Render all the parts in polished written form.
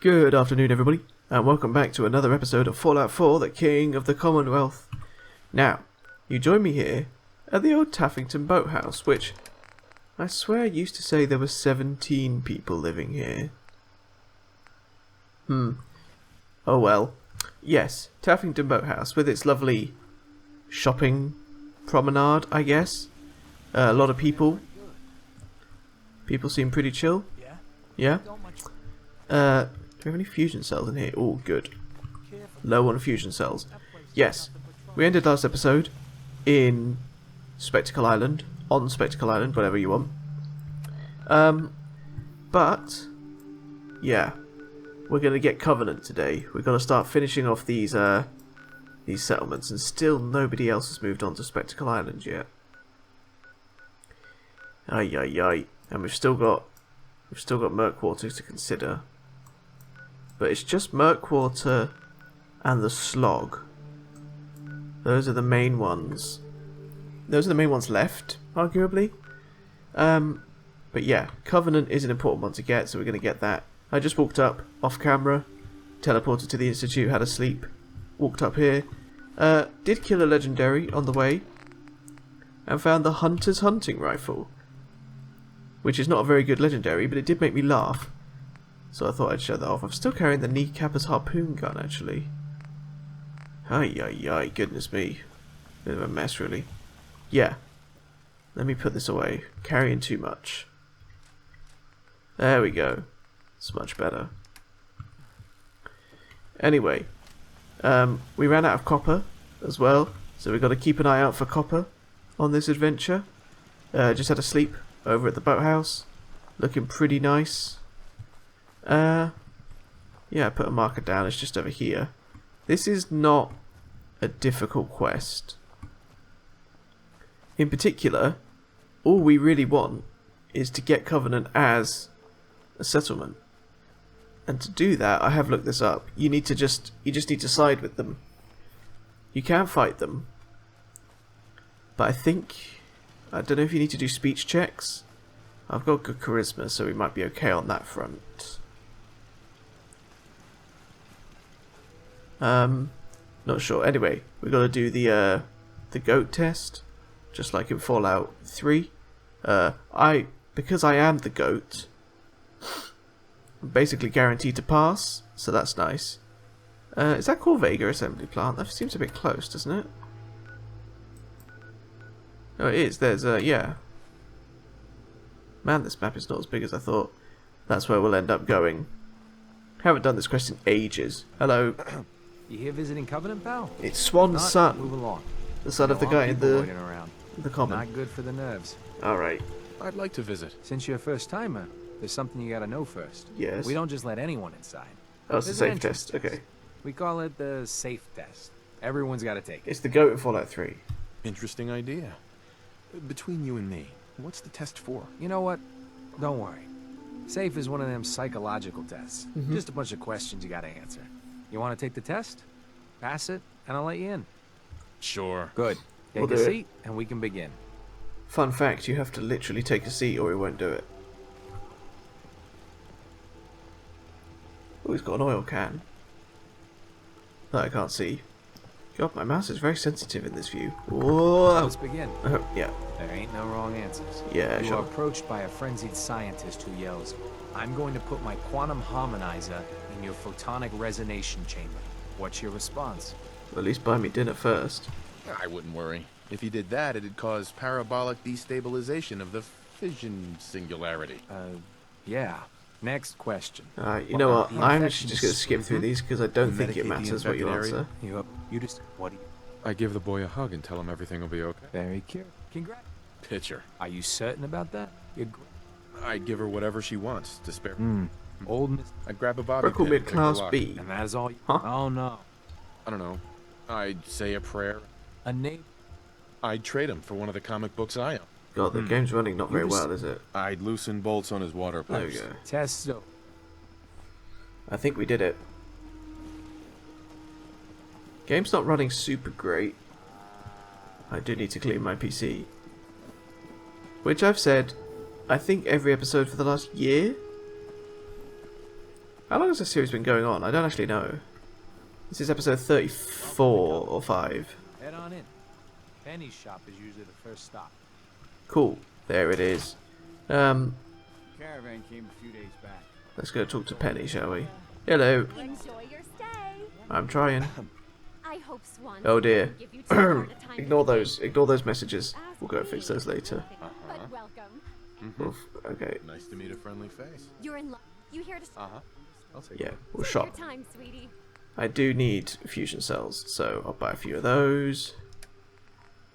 Good afternoon, everybody, and welcome back to another episode of Fallout 4, the King of the Commonwealth. Now, you join me here at the old Taffington boathouse, which I swear used to say there were 17 people living here. Oh well. Yes, Taffington boathouse with its lovely shopping promenade, I guess. A lot of people. People seem pretty chill. Yeah? Do we have any fusion cells in here? Oh, good. Low on fusion cells. Yes, we ended last episode in Spectacle Island. On Spectacle Island, whatever you want. But, yeah. We're going to get Covenant today. We've got to start finishing off these settlements. And still nobody else has moved on to Spectacle Island yet. Ay, ay, ay. And we've still got Murkwater to consider. But it's just Murkwater and the Slog. Those are the main ones. Those are the main ones left, arguably. But yeah, Covenant is an important one to get, so we're going to get that. I just walked up, off camera, teleported to the Institute, had a sleep, walked up here. Did kill a legendary on the way, and found the Hunter's Hunting Rifle. Which is not a very good legendary, but it did make me laugh. So I thought I'd show that off. I'm still carrying the Kneecapper's harpoon gun, actually. Ay, ay, ay, goodness me. Bit of a mess, really. Yeah. Let me put this away. Carrying too much. There we go. It's much better. Anyway. We ran out of copper as well. So we've got to keep an eye out for copper on this adventure. Just had a sleep over at the boathouse. Looking pretty nice. Yeah, I put a marker down, it's just over here. This is not a difficult quest. In particular, all we really want is to get Covenant as a settlement. And to do that, I have looked this up. You just need to side with them. You can fight them. But I don't know if you need to do speech checks. I've got good charisma, so we might be okay on that front. Not sure. Anyway, we've got to do the goat test, just like in Fallout 3. Because I am the goat, I'm basically guaranteed to pass, so that's nice. Is that called Vega Assembly Plant? That seems a bit close, doesn't it? Oh, it is. There's yeah. Man, this map is not as big as I thought. That's where we'll end up going. Haven't done this quest in ages. Hello. You here visiting Covenant, pal? It's Swan's son. Move along. The son of the guy in the common. Not good for the nerves. Alright. I'd like to visit. Since you're a first-timer, there's something you gotta know first. Yes. We don't just let anyone inside. Oh, it's a There's safe an entrance test. Okay. We call it the safe test. Everyone's gotta take it. It's the goat in Fallout 3. Interesting idea. Between you and me, what's the test for? You know what? Don't worry. Safe is one of them psychological tests. Just a bunch of questions you gotta answer. You wanna take the test? Pass it, and I'll let you in. Sure. Good. We'll Take do a it. seat, and we can begin. Fun fact, you have to literally take a seat or he won't do it. Oh, he's got an oil can. That I can't see. God, my mouse is very sensitive in this view. Whoa! Let's begin. Yeah. There ain't no wrong answers. Yeah, You sure. are approached by a frenzied scientist who yells, "I'm going to put my quantum harmonizer in your photonic resonation chamber." What's your response? Well, at least buy me dinner first. I wouldn't worry. If you did that, it'd cause parabolic destabilization of the fission singularity. Yeah. Next question. You know what? The I'm infection actually just going to is- skip through these because I don't think it Medicate the matters what you infected answer. area. You just, what do you... I give the boy a hug and tell him everything will be okay. Very cute. Congrats. Picture. Are you certain about that? You're I'd give her whatever she wants to spare. old Miss... I'd grab a bobby Buckle pin and pick her mid-class lock. B. And that is all you... Huh? Oh, no. I don't know. I'd say a prayer. A name... I'd trade him for one of the comic books I own. God, the game's running not very just- well, is it? I'd loosen bolts on his water There we pipes. go. Test so... I think we did it. Game's not running super great. I do need to clean my PC. Which I've said, I think every episode for the last year. How long has this series been going on? I don't actually know. This is episode 34 or 5. Head on in. Penny's shop is usually the first stop. Cool. There it is. Caravan came a few days back. Let's go talk to Penny, shall we? Hello. Enjoy your stay. I'm trying. I hope Swan Oh dear. give you too hard a time Ignore today. those. Ignore those messages. Ask We'll go me fix those later. But welcome. Oof, okay. Nice to meet a friendly face. You're in love. You here to I'll take Yeah, it. we'll take shop. your time, sweetie. I do need fusion cells, so I'll buy a few of those.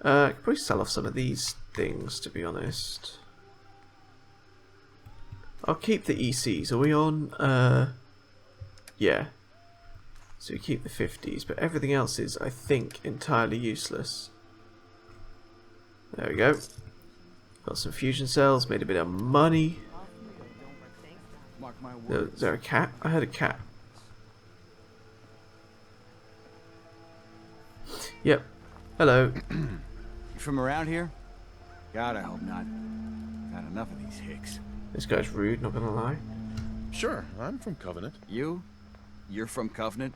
I could probably sell off some of these things, to be honest. I'll keep the ECs. Are we on? Yeah. So we keep the 50s, but everything else is, I think, entirely useless. There we go. Got some fusion cells, made a bit of money. Mark my Is words. there a cat? I heard a cat. Yep. Hello. You from around here? God, I hope not. Got enough of these hicks. This guy's rude, not gonna lie. Sure, I'm from Covenant. You? You're from Covenant?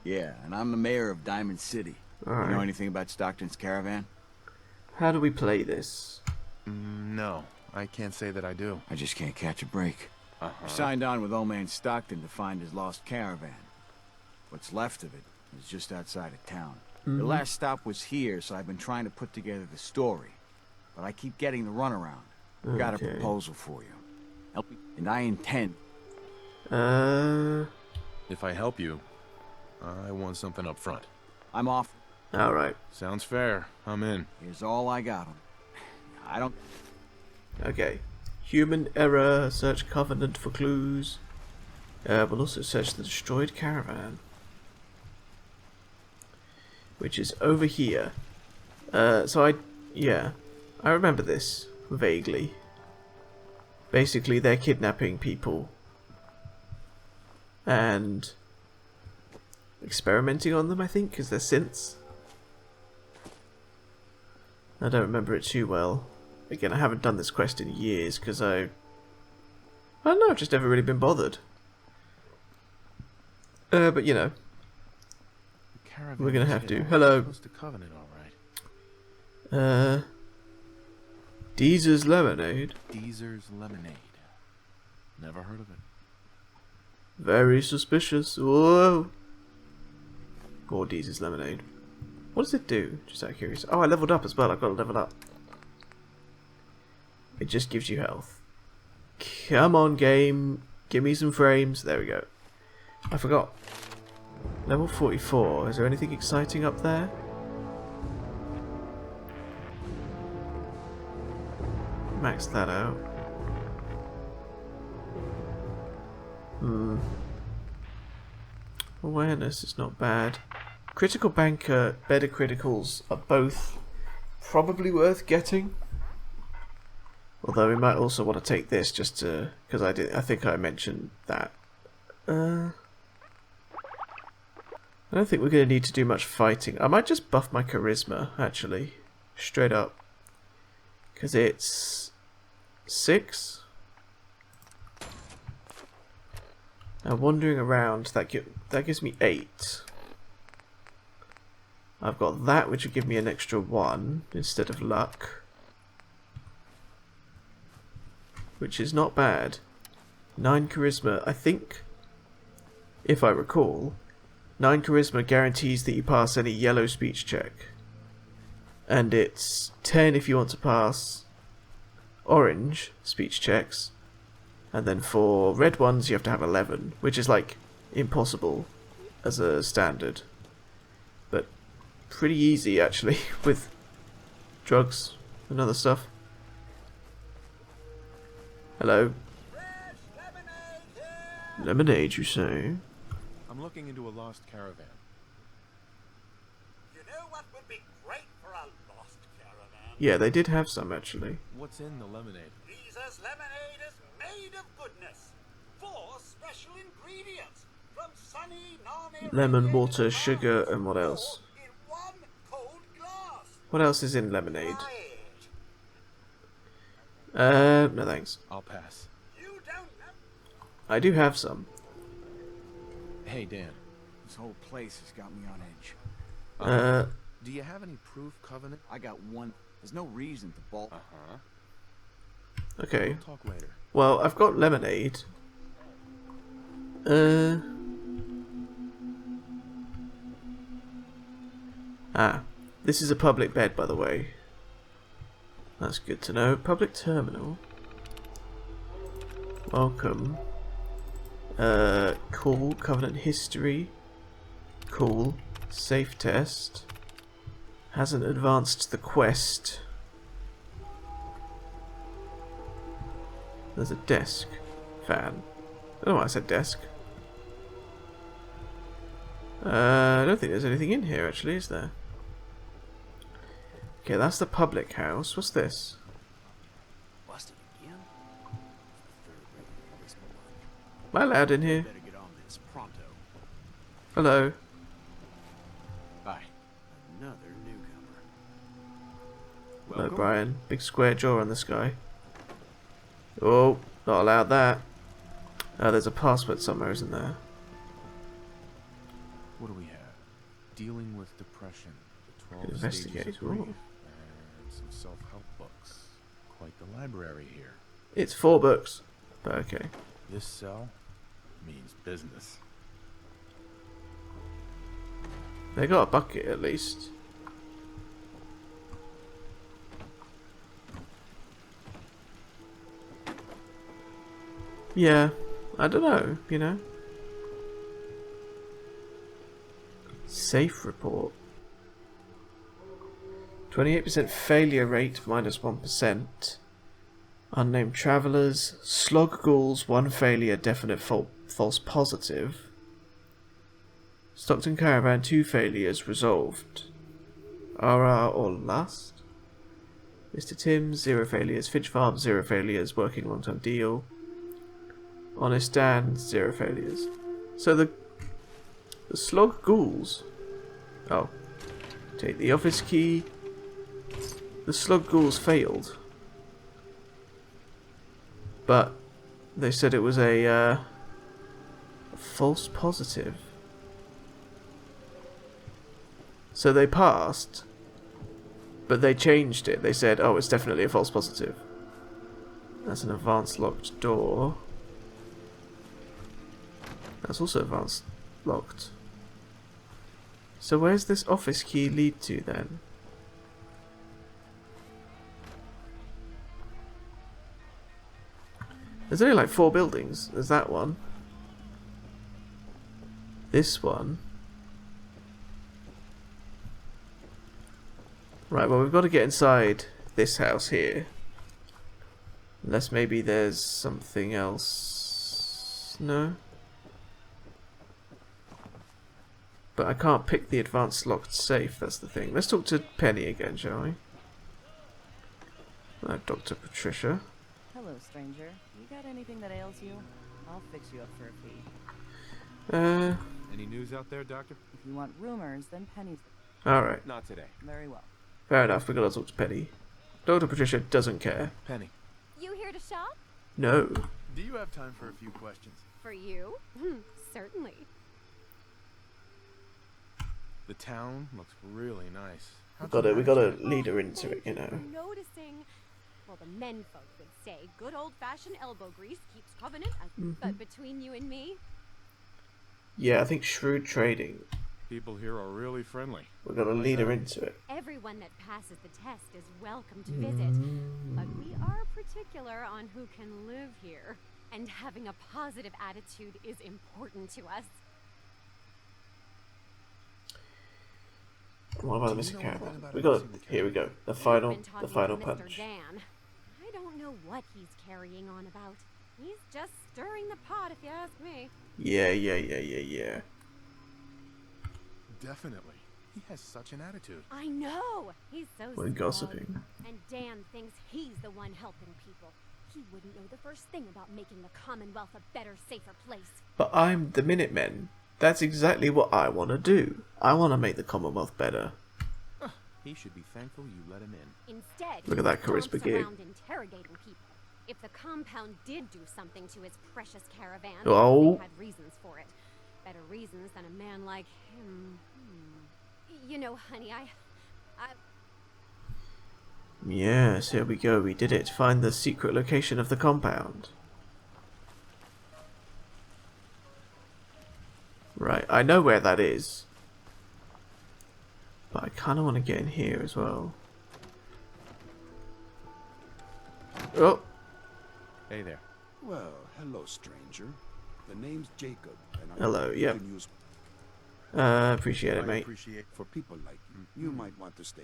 Yeah, and I'm the mayor of Diamond City. You know Alright. anything about Stockton's caravan? How do we play this? No, I can't say that I do. I just can't catch a break. I signed on with old man Stockton to find his lost caravan. What's left of it is just outside of town. The last stop was here, so I've been trying to put together the story. But I keep getting the runaround. Got a Okay. proposal for you. Help me. And I intend. If I help you, I want something up front. I'm off. Alright. Sounds fair. I'm in. Here's all I got 'em. I don't. Okay. Human error, search Covenant for clues. We'll also search the destroyed caravan. Which is over here. Yeah. I remember this, vaguely. Basically, they're kidnapping people. And experimenting on them, I think, because they're synths. I don't remember it too well. Again, I haven't done this quest in years because I don't know, I've just never really been bothered. But you know, The caravan we're gonna is have to. hidden Hello. Close to Covenant, all right. Deezer's Lemonade. Deezer's Lemonade. Never heard of it. Very suspicious. Whoa. More Deezer's Lemonade. What does it do? Just out of curiosity. Oh, I leveled up as well. I've got to level up. It just gives you health. Come on, game. Give me some frames. There we go. I forgot. Level 44. Is there anything exciting up there? Max that out. Awareness is not bad. Critical Banker, better criticals are both probably worth getting. Although we might also want to take this just to, because I think I mentioned that. I don't think we're going to need to do much fighting. I might just buff my charisma, actually. Straight up. Because it's 6. Now wandering around, that gives me 8. I've got that, which would give me an extra 1 instead of luck. Which is not bad. 9 charisma, I think, if I recall, 9 charisma guarantees that you pass any yellow speech check. And it's 10 if you want to pass orange speech checks. And then for red ones you have to have 11, which is like impossible as a standard. But pretty easy actually with drugs and other stuff. Hello. Lemonade, you say? I'm looking into a lost caravan. You know what would be great for a lost caravan? Yeah, they did have some actually. What's in the lemonade? Lisa's lemonade is made of goodness. 4 special ingredients from sunny, non-irradiated Lemon, water, farms, sugar, and what else? all in one cold glass. What else is in lemonade? Try it. No thanks. I'll pass. You don't I do have some. Hey, Dan. This whole place has got me on edge. Do you have any proof, Covenant? I got one. There's no reason to bolt. Uh-huh. Okay. We'll talk later. Well, I've got lemonade. This is a public bed, by the way. That's good to know. Public terminal. Welcome. Cool. Covenant history. Cool. Safe test. Hasn't advanced the quest. There's a desk. Fan. I don't know why I said desk. I don't think there's anything in here, actually, is there? Okay, that's the public house. What's this? Busted again? Am I allowed in here? Better get on this pronto. Hello. Bye. Another newcomer. Hello, Brian. Big square jaw on this guy. Oh, not allowed that. There's a password somewhere, isn't there? What do we have? Dealing with depression. The 12 Investigate. stages of grief. Ooh. And some self-help books. Quite the library here. It's 4 books. But okay. This cell means business. They got a bucket at least. Yeah, I don't know, you know. Safe report. 28% failure rate, -1%. Unnamed travellers. Slog ghouls, 1 failure, definite false positive. Stockton Caravan, 2 failures, resolved. RR or Lust. Mr. Tim, 0 failures. Finch Farm, 0 failures, working long-term deal. Honest Dan, 0 failures. So the slog ghouls. Oh. Take the office key. The slug ghouls failed. But they said it was a false positive. So they passed, but they changed it. They said, oh, it's definitely a false positive. That's an advanced locked door. That's also advanced locked. So where's this office key lead to then? There's only like 4 buildings. There's that one. This one. Right, well, we've got to get inside this house here. Unless maybe there's something else. No? But I can't pick the advanced locked safe, that's the thing. Let's talk to Penny again, shall we? Dr. Patricia. Hello, stranger. You got anything that ails you? I'll fix you up for a fee. Any news out there, Doctor? If you want rumors, then Penny's... Alright. Not today. Very well. Fair enough, we gotta talk to Penny. Dr. Patricia doesn't care. Penny, You here to shop? No. do you have time for a few questions? For you? Certainly. The town looks really nice. We gotta lead her into it, you know. Noticing. Well, the men folk would say good old-fashioned elbow grease keeps covenant. But between you and me, Yeah, I think shrewd trading. People here are really friendly. We're gonna lead her into it. everyone that passes the test is welcome to visit. But we are particular on who can live here. And having a positive attitude is important to us. What about the Do you missing know caravan? anything about We a got missing here we go. The We've final been talking to Mr. punch. Dan. I don't know what he's carrying on about. He's just stirring the pot, if you ask me. Yeah. Definitely. He has such an attitude. I know. He's so We're smug. gossiping. And Dan thinks he's the one helping people. He wouldn't know the first thing about making the Commonwealth a better, safer place. But I'm the Minutemen. That's exactly what I want to do. I want to make the Commonwealth better. He should be thankful you let him in. Instead, Look at that he stomps charisma gig. around interrogating people. If the compound did do something to his precious caravan, Oh. they had reasons for it. Better reasons than a man like him. You know, honey, I... Yes, here we go. We did it. Find the secret location of the compound. Right, I know where that is. But I kind of want to get in here as well. Oh! Hey there. Well, hello, stranger. The name's Jacob, and I Hello, hope yep. you can use Appreciate it, I mate. appreciate. for people like you. You might want to stay.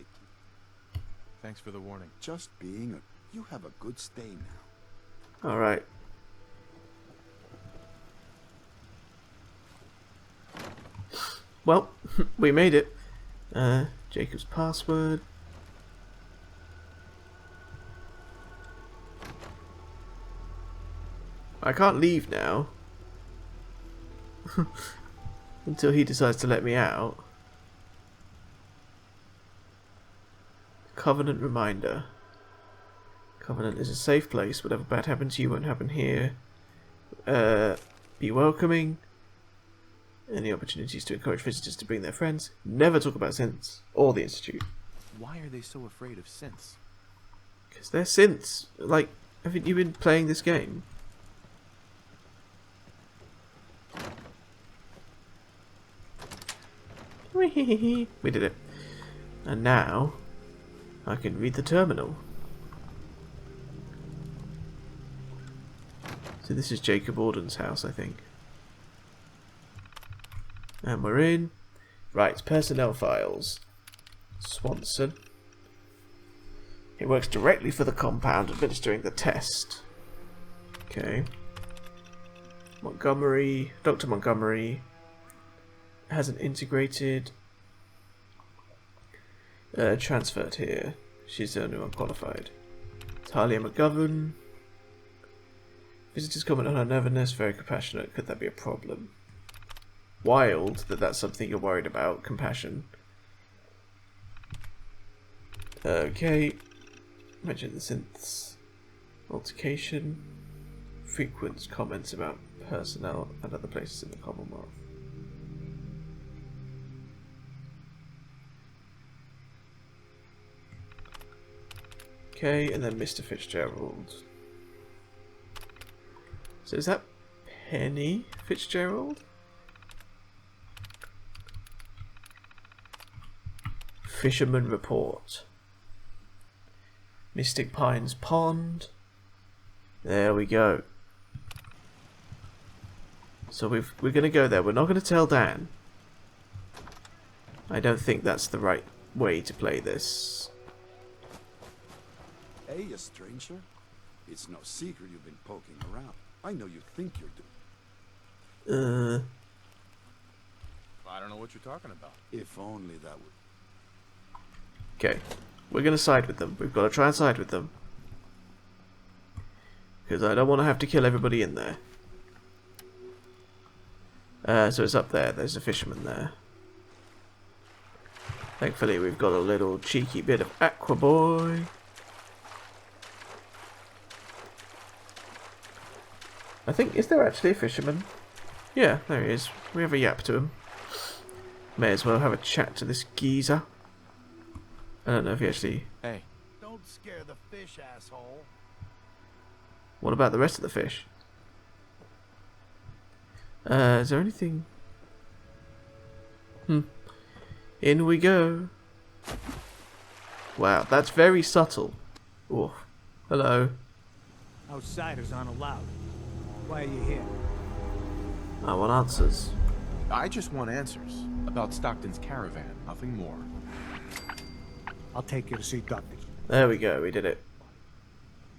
Thanks for the warning. Just being a... You have a good stay now. Alright. Well, we made it. Jacob's password. I can't leave now. Until he decides to let me out. Covenant reminder. Covenant is a safe place. Whatever bad happens to you won't happen here. Be welcoming. Any opportunities to encourage visitors to bring their friends. Never talk about synths or the Institute. Why are they so afraid of synths? Because they're synths. Like, haven't you been playing this game? We did it. And now, I can read the terminal. So this is Jacob Auden's house, I think. And we're in. Right, personnel files. Swanson. He works directly for the compound, administering the test. Okay. Montgomery. Dr. Montgomery has an integrated transferred here. She's the only one qualified. Talia McGovern. Visitors comment on her nervousness, very compassionate. Could that be a problem? Wild that that's something you're worried about. Compassion. Okay. Mention the synths. Altercation. Frequent comments about personnel and other places in the Commonwealth. Okay, and then Mr. Fitzgerald. So is that Penny Fitzgerald? Fisherman report. Mystic Pines Pond. There we go. So we're going to go there. We're not going to tell Dan. I don't think that's the right way to play this. Hey, a stranger. It's no secret you've been poking around. I know you think you're doing. I don't know what you're talking about. If only that would. Okay. We're going to side with them. We've got to try and side with them. Because I don't want to have to kill everybody in there. So it's up there. There's a fisherman there. Thankfully, we've got a little cheeky bit of Aqua Boy. I think, is there actually a fisherman? Yeah, there he is. We have a yap to him. May as well have a chat to this geezer. I don't know if he actually... Hey. Don't scare the fish, asshole. What about the rest of the fish? Is there anything... In we go. Wow, that's very subtle. Oh, hello. Outsiders aren't allowed. Why are you here? I want answers. I just want answers about Stockton's caravan, nothing more. I'll take you to see Dr. There we go, we did it.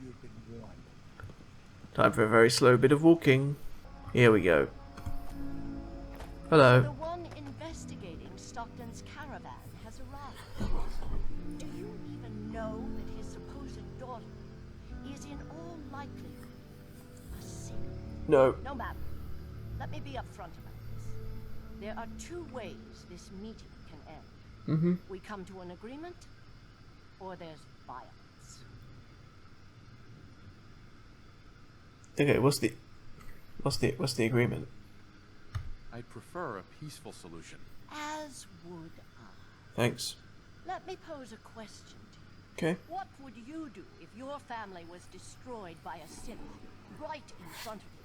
You've been warned. Time for a very slow bit of walking. Here we go. The Hello. one investigating Stockton's caravan has arrived. Do you even know that his supposed daughter is in all likelihood a sinner? No. No, ma'am. Let me be upfront about this. There are two ways this meeting can end. We come to an agreement, or there's violence. Okay, what's the agreement? I'd prefer a peaceful solution. As would I. Thanks. Let me pose a question to you. Okay. What would you do if your family was destroyed by a synth right in front of you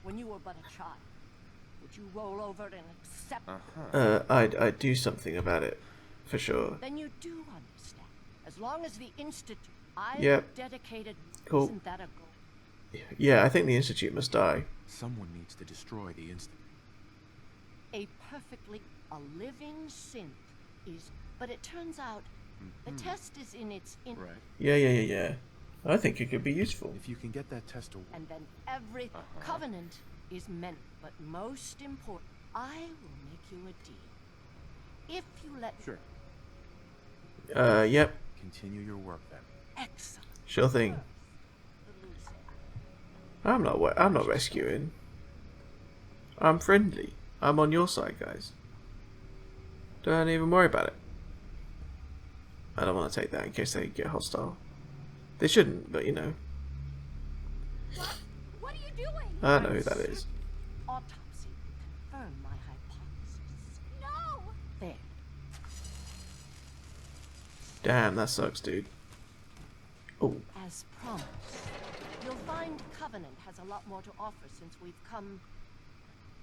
when you were but a child? Would you roll over and accept? I'd do something about it, for sure. Then you do understand. As long as the institute I dedicated, cool. Isn't that a goal? Yeah, I think the institute must die. Someone needs to destroy the institute. A living synth is, but it turns out the test is in its Right. Yeah. I think it could be useful. If you can get that test to and then every covenant is meant, but most important, I will make you a deal. If you let Sure. Yep. Continue your work then. Excellent. Sure thing. I'm not rescuing. I'm friendly. I'm on your side, guys. Don't even worry about it. I don't want to take that in case they get hostile. They shouldn't, but you know. What are you doing? I know who that is. Autopsy confirm my hypothesis. No! There. Damn, that sucks, dude. Oh. As promised, you'll find Covenant has a lot more to offer since we've come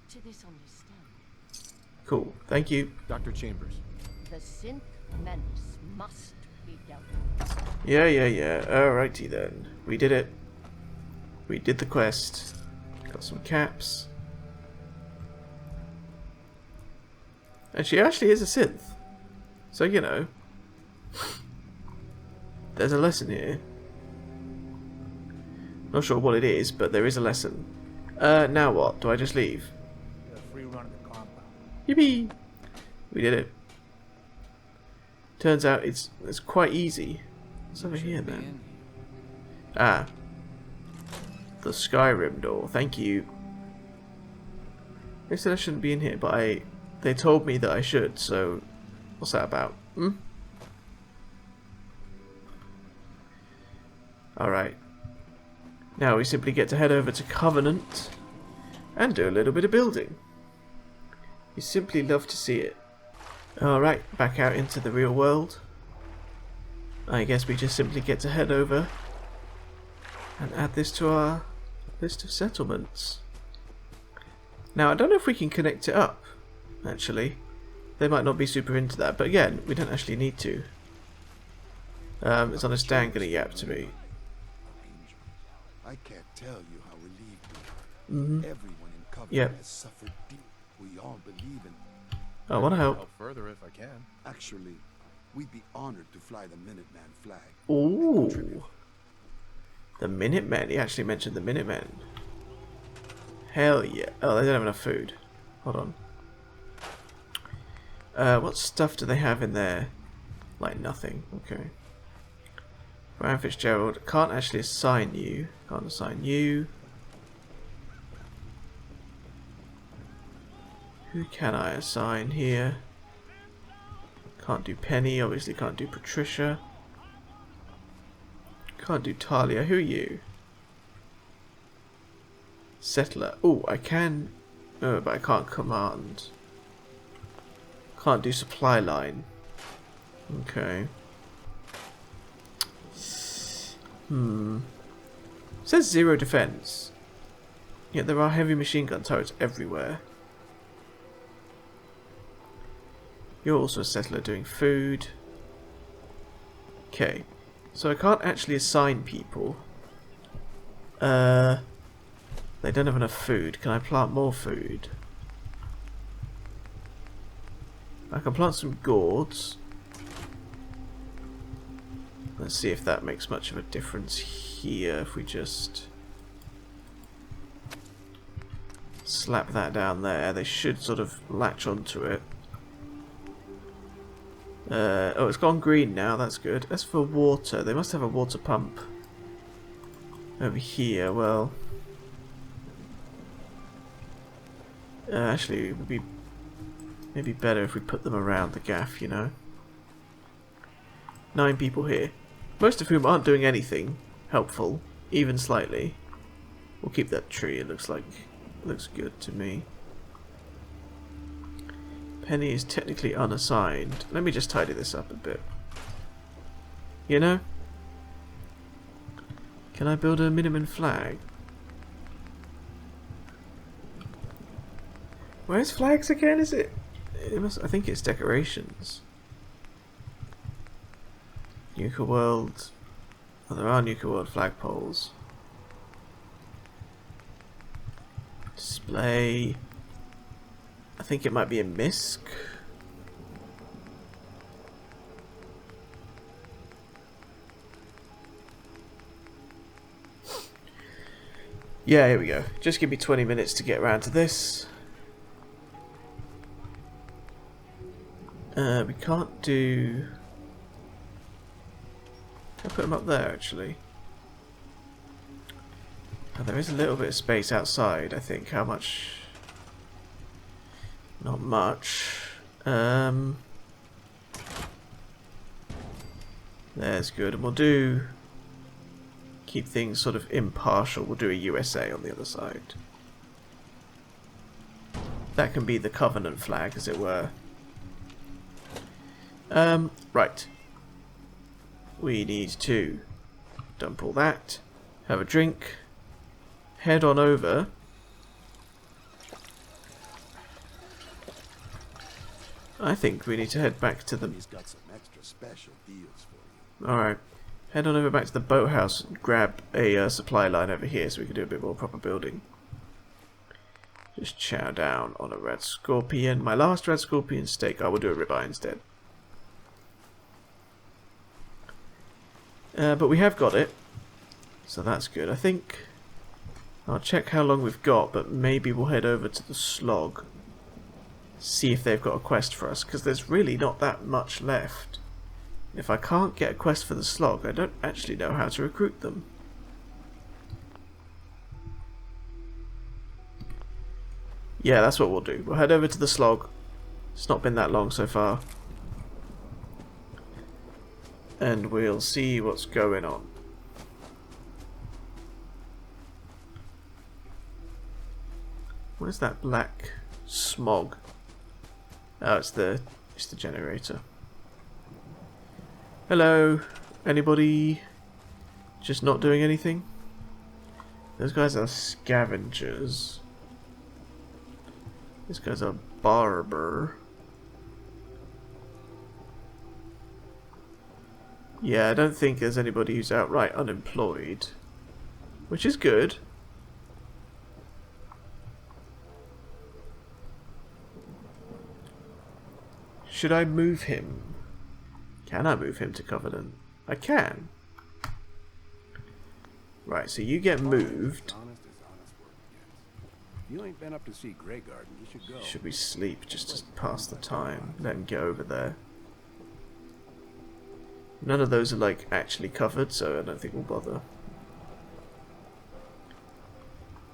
to this understanding. Cool. Thank you. Dr. Chambers. The synth menace must be dealt with. Yeah. Alrighty then. We did it. We did the quest. Got some caps. And she actually is a synth. So, you know. There's a lesson here. Not sure what it is, but there is a lesson. Now what? Do I just leave? Get a free run of the compound. Yippee! We did it. Turns out it's quite easy. What's over here then? Ah. The Skyrim door. Thank you. They said I shouldn't be in here, but they told me that I should, so what's that about? Alright. Now we simply get to head over to Covenant and do a little bit of building. You simply love to see it. Alright, back out into the real world. I guess we just simply get to head over and add this to our list of settlements. Now, I don't know if we can connect it up, actually. They might not be super into that, but again, we don't actually need to. It's on a stand gonna yap to me. I can't tell you how relieved we are. Everyone in Covenant has suffered deep. We all believe in. I want to help. Further if I can. Actually, we'd be honored to fly the Minuteman flag. Ooh. The Minutemen. He actually mentioned the Minutemen. Hell yeah. Oh, they don't have enough food. Hold on. What stuff do they have in there? Like nothing. Okay. Brian Fitzgerald. Can't actually assign you. Can't assign you. Who can I assign here? Can't do Penny. Obviously can't do Patricia. Can't do Talia. Who are you? Settler. Oh, I can. Oh, but I can't command. Can't do supply line. Okay. Says 0 defense. Yet there are heavy machine gun turrets everywhere. You're also a settler doing food. Okay. So I can't actually assign people. They don't have enough food. Can I plant more food? I can plant some gourds. Let's see if that makes much of a difference here. If we just slap that down there, they should sort of latch onto it. Oh, it's gone green now. That's good. As for water, they must have a water pump over here. Well, actually, it would be maybe better if we put them around the gaff, you know. 9 people here, most of whom aren't doing anything helpful, even slightly. We'll keep that tree. It looks good to me. Penny is technically unassigned. Let me just tidy this up a bit. You know? Can I build a minimum flag? Where's flags again? Is it? I think it's decorations. Nuka World. Oh, there are Nuka World flagpoles. Display. I think it might be a misc. Yeah, here we go. Just give me 20 minutes to get around to this. We can't do... I'll put them up there, actually. Oh, there is a little bit of space outside, I think. How much? Not much. There's good. And we'll do... Keep things sort of impartial. We'll do a USA on the other side. That can be the Covenant flag, as it were. Right. We need to dump all that, have a drink, head on over. I think we need to head back to the... He's got some extra special deals for you. Alright. Head on over back to the boathouse and grab a supply line over here so we can do a bit more proper building. Just chow down on a red scorpion. My last red scorpion steak. I will do a ribeye instead. But we have got it, so that's good. I think I'll check how long we've got, but maybe we'll head over to the slog, see if they've got a quest for us, because there's really not that much left. If I can't get a quest for the slog, I don't actually know how to recruit them. Yeah, that's what we'll do. We'll head over to the slog. It's not been that long so far. And we'll see what's going on. What is that black smog? Oh, it's the generator. Hello, anybody just not doing anything? Those guys are scavengers. This guy's a barber. Yeah, I don't think there's anybody who's outright unemployed, which is good. Should I move him? Can I move him to Covenant? I can. Right, so you get moved. You ain't been up to see Grey Garden. You should go. Should we sleep just to pass the time? Let him get over there. None of those are like actually covered, so I don't think we'll bother.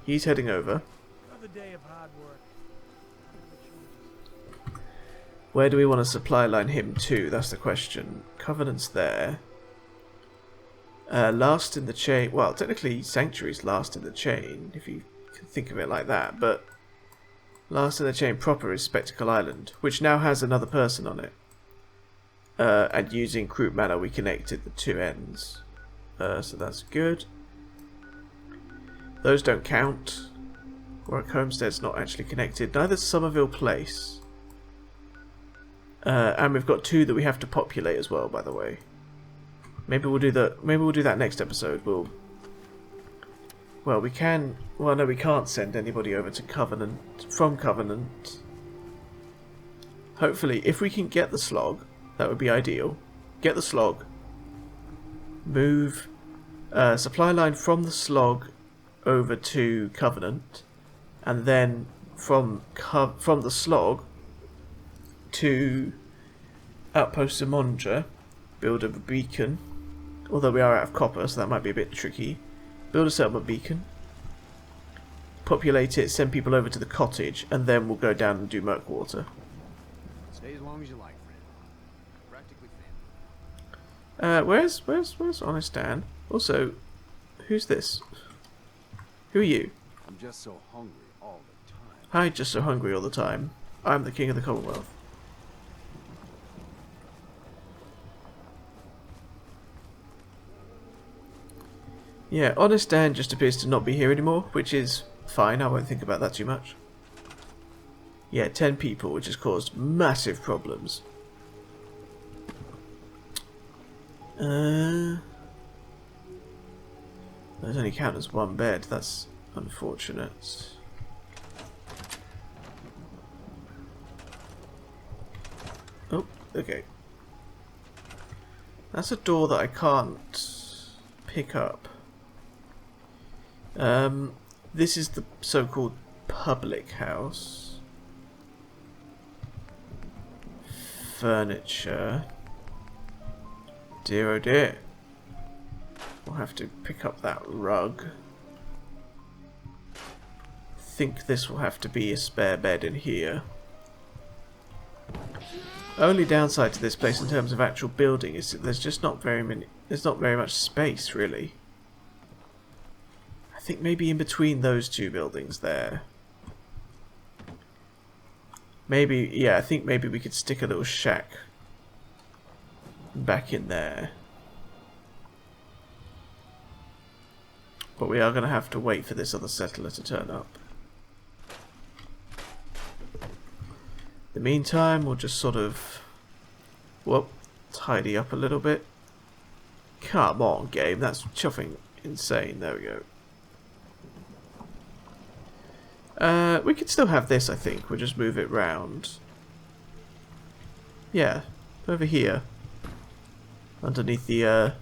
He's heading over. Another day of hard work. Where do we want to supply line him to? That's the question. Covenant's there. Last in the chain. Well, technically Sanctuary's last in the chain, if you can think of it like that. But last in the chain proper is Spectacle Island, which now has another person on it. And using Croup Manor we connected the two ends. So that's good. Those don't count. Warwick Homestead's not actually connected. Neither's Somerville Place. And we've got two that we have to populate as well, by the way. Maybe we'll do that. Maybe we'll do that next episode. Well, we can. Well, no, we can't send anybody over to Covenant from Covenant. Hopefully, if we can get the slog, that would be ideal. Get the slog. Move supply line from the slog over to Covenant, and then from the slog to Outpost Simonja, build a beacon. Although we are out of copper, so that might be a bit tricky. Build a settlement beacon, populate it, send people over to the cottage, and then we'll go down and do Murkwater. Stay as long as you like, friend. Practically family. Where's Honest Dan? Also, who's this? Who are you? I'm just so hungry all the time. Hi, just so hungry all the time. I'm the king of the Commonwealth. Yeah, Honest Dan just appears to not be here anymore, which is fine. I won't think about that too much. Yeah, 10 people, which has caused massive problems. Those only count as one bed. That's unfortunate. Oh, okay. That's a door that I can't pick up. This is the so-called public house. Furniture. Dear oh dear. We'll have to pick up that rug. Think this will have to be a spare bed in here. Only downside to this place in terms of actual building is that there's just not very much space really. I think maybe in between those two buildings there. Maybe, yeah, I think maybe we could stick a little shack back in there. But we are going to have to wait for this other settler to turn up. In the meantime, we'll just sort of, whoop, tidy up a little bit. Come on, game, that's chuffing insane. There we go. We could still have this, I think. We'll just move it round. Yeah, over here. Underneath the,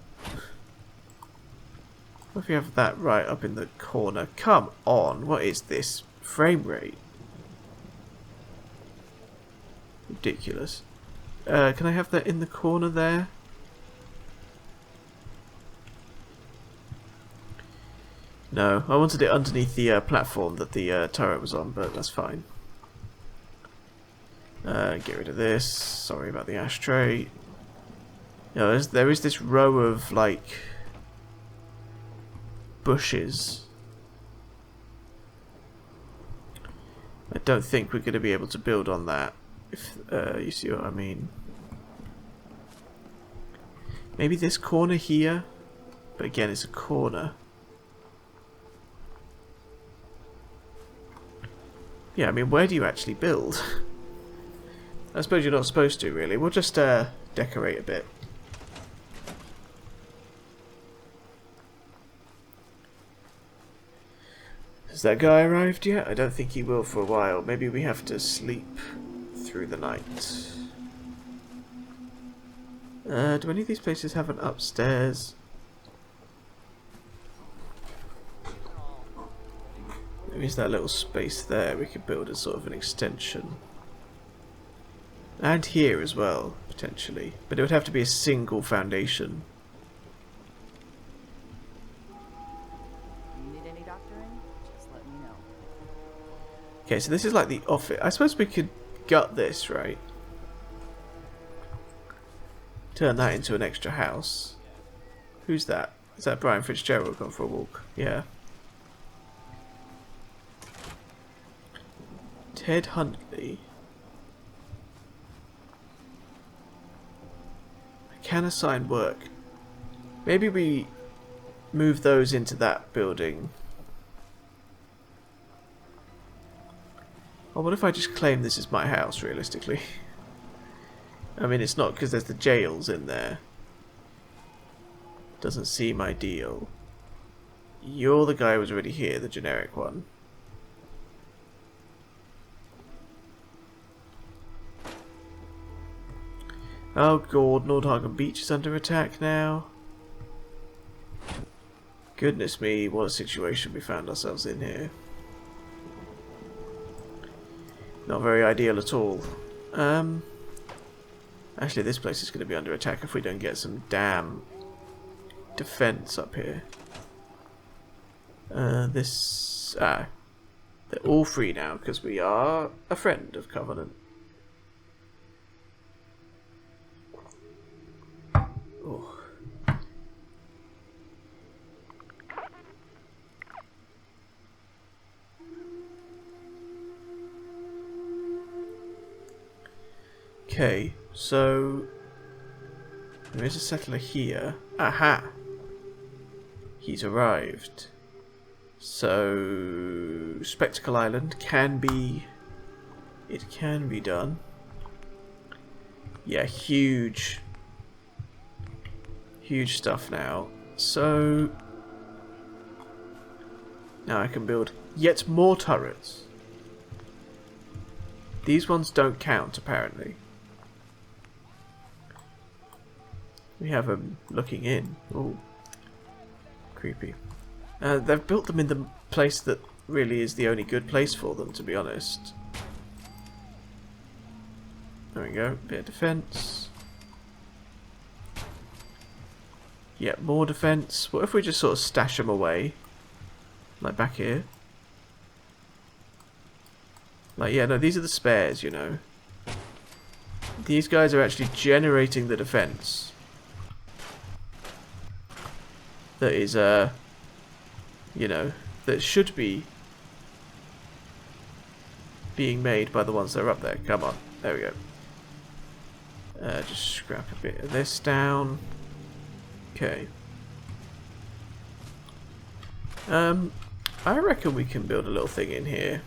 what if we have that right up in the corner? Come on, what is this frame rate? Ridiculous. Can I have that in the corner there? No, I wanted it underneath the platform that the turret was on, but that's fine. Get rid of this. Sorry about the ashtray. You know, there is this row of, like, bushes. I don't think we're going to be able to build on that, if you see what I mean. Maybe this corner here? But again, it's a corner. Yeah, I mean, where do you actually build? I suppose you're not supposed to, really. We'll just decorate a bit. Has that guy arrived yet? I don't think he will for a while. Maybe we have to sleep through the night. Do any of these places have an upstairs? There is that little space there. We could build a sort of an extension. And here as well, potentially. But it would have to be a single foundation. You need any doctoring? Just let me know. Okay, so this is like the office. I suppose we could gut this, right? Turn that into an extra house. Who's that? Is that Brian Fitzgerald gone for a walk? Yeah. Ted Huntley. I can assign work. Maybe we move those into that building. Or what if I just claim this is my house, realistically? I mean, it's not because there's the jails in there. Doesn't seem ideal. You're the guy who was already here, the generic one. Oh god, Nordhagen Beach is under attack now. Goodness me, what a situation we found ourselves in here. Not very ideal at all. Actually, this place is going to be under attack if we don't get some damn defense up here. They're all free now because we are a friend of Covenant. Oh. Okay, so there is a settler here. Aha! He's arrived. So Spectacle Island can be... It can be done. Yeah, huge stuff now. So now I can build yet more turrets. These ones don't count, apparently. We have them looking in. Ooh, creepy. They've built them in the place that really is the only good place for them, to be honest. There we go, bit of defense. Yeah, more defense. What if we just sort of stash them away? Like back here? Like, yeah, no, these are the spares, you know. These guys are actually generating the defense. That is, you know, that should be being made by the ones that are up there. Come on, there we go. Just scrap a bit of this down. Okay. I reckon we can build a little thing in here.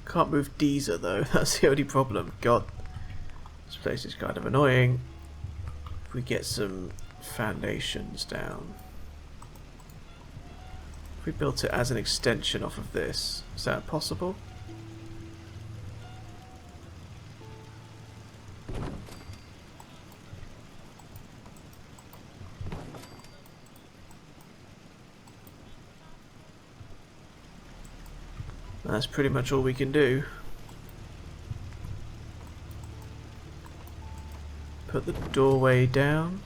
Can't move Deezer though, that's the only problem. God, this place is kind of annoying. If we get some foundations down. If we built it as an extension off of this, is that possible? That's pretty much all we can do. Put the doorway down.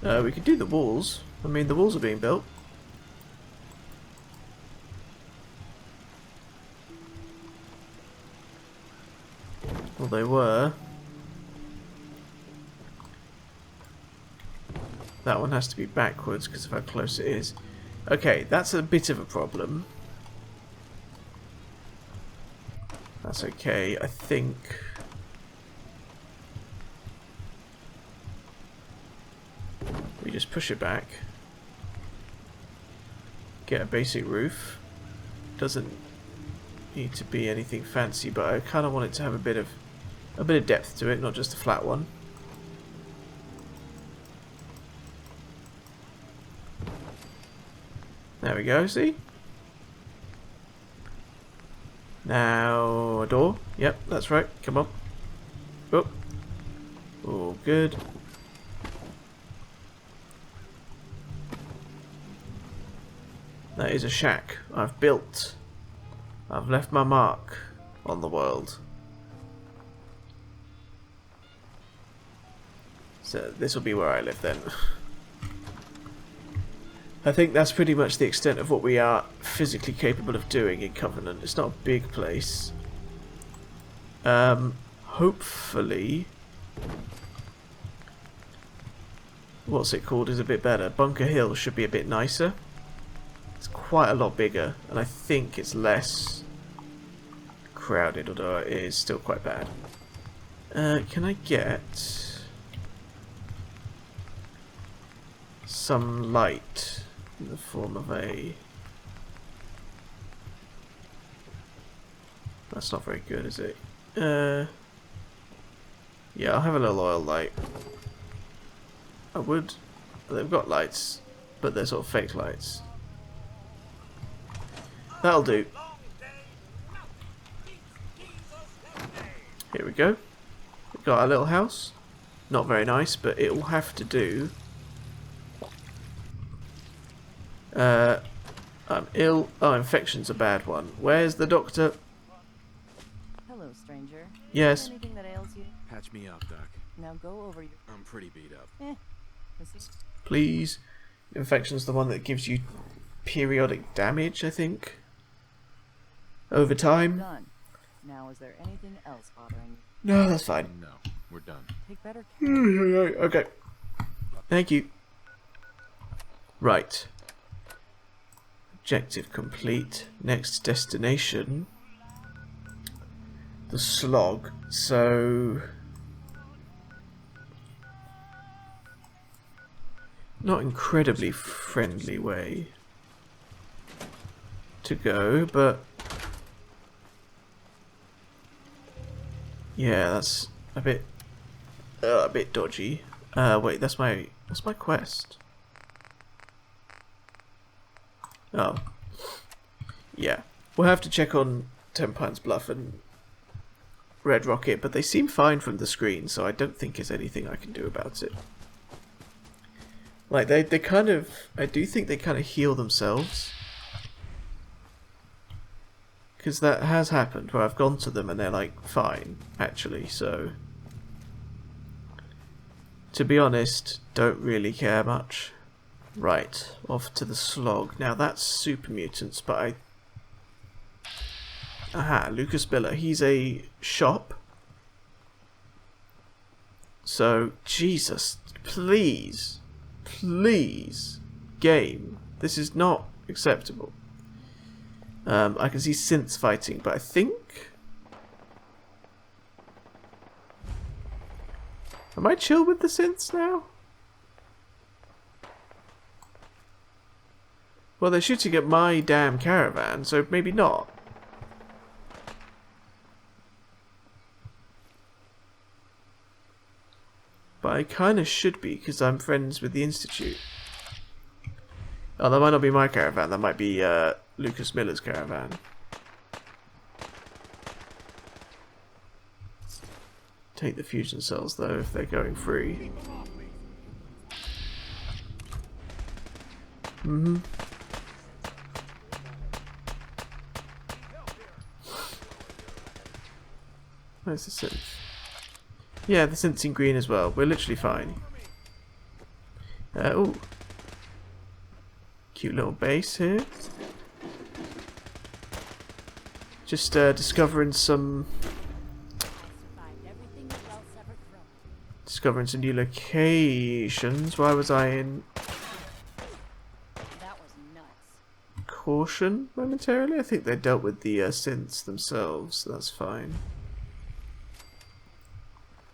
We could do the walls. I mean, the walls are being built. Well, they were. That one has to be backwards because of how close it is. Okay, that's a bit of a problem. That's okay, I think. We just push it back. Get a basic roof. Doesn't need to be anything fancy, but I kind of want it to have a bit of depth to it, not just a flat one. There we go, see? Now, a door. Yep, that's right. Come on. Oh. All good. That is a shack I've built. I've left my mark on the world. So this will be where I live then. I think that's pretty much the extent of what we are physically capable of doing in Covenant. It's not a big place. Hopefully, what's it called is a bit better. Bunker Hill should be a bit nicer. It's quite a lot bigger, and I think it's less crowded, although it is still quite bad. Can I get some light in the form of a... That's not very good, is it? Yeah, I'll have a little oil light. I would... They've got lights, but they're sort of fake lights. That'll do. Here we go. We've got our little house. Not very nice, but it will have to do. I'm ill. Oh, infection's a bad one. Where's the doctor? Hello, stranger. Yes. Anything that ails you? Patch me up, Doc. Now go over your... I'm pretty beat up. Please. Infection's the one that gives you periodic damage, I think. Over time. Done. Now, is there anything else bothering you? No, that's fine. No, we're done. Take better care. Okay. Thank you. Right. Objective complete. Next destination. The slog. So... not incredibly friendly way to go, but... yeah, that's a bit dodgy. Wait, that's my quest. Oh. Yeah. We'll have to check on Ten Pines Bluff and Red Rocket, but they seem fine from the screen, so I don't think there's anything I can do about it. Like, they kind of... I do think they kind of heal themselves. Because that has happened, where I've gone to them and they're, like, fine, actually, so... to be honest, don't really care much. Right, off to the slog. Now that's super mutants, but I... aha, Lucas Miller. He's a shop. So, Jesus, please, please, game. This is not acceptable. I can see synths fighting, but I think... am I chill with the synths now? Well, they're shooting at my damn caravan, so maybe not. But I kind of should be, because I'm friends with the Institute. Oh, that might not be my caravan, that might be Lucas Miller's caravan. Take the fusion cells, though, if they're going free. Mm-hmm. Where's the synth? Yeah, the synth's in green as well. We're literally fine. Ooh. Cute little base here. Just discovering some... discovering some new locations. Why was I in... That was nuts. caution momentarily? I think they dealt with the synths themselves, so that's fine.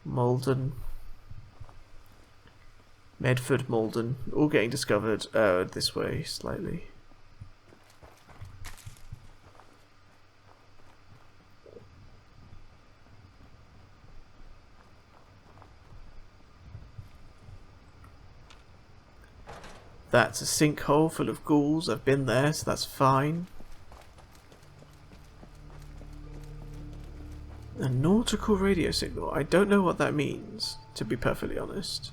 Malden. Medford, Malden. All getting discovered this way slightly. That's a sinkhole full of ghouls. I've been there, so that's fine. A nautical radio signal. I don't know what that means, to be perfectly honest.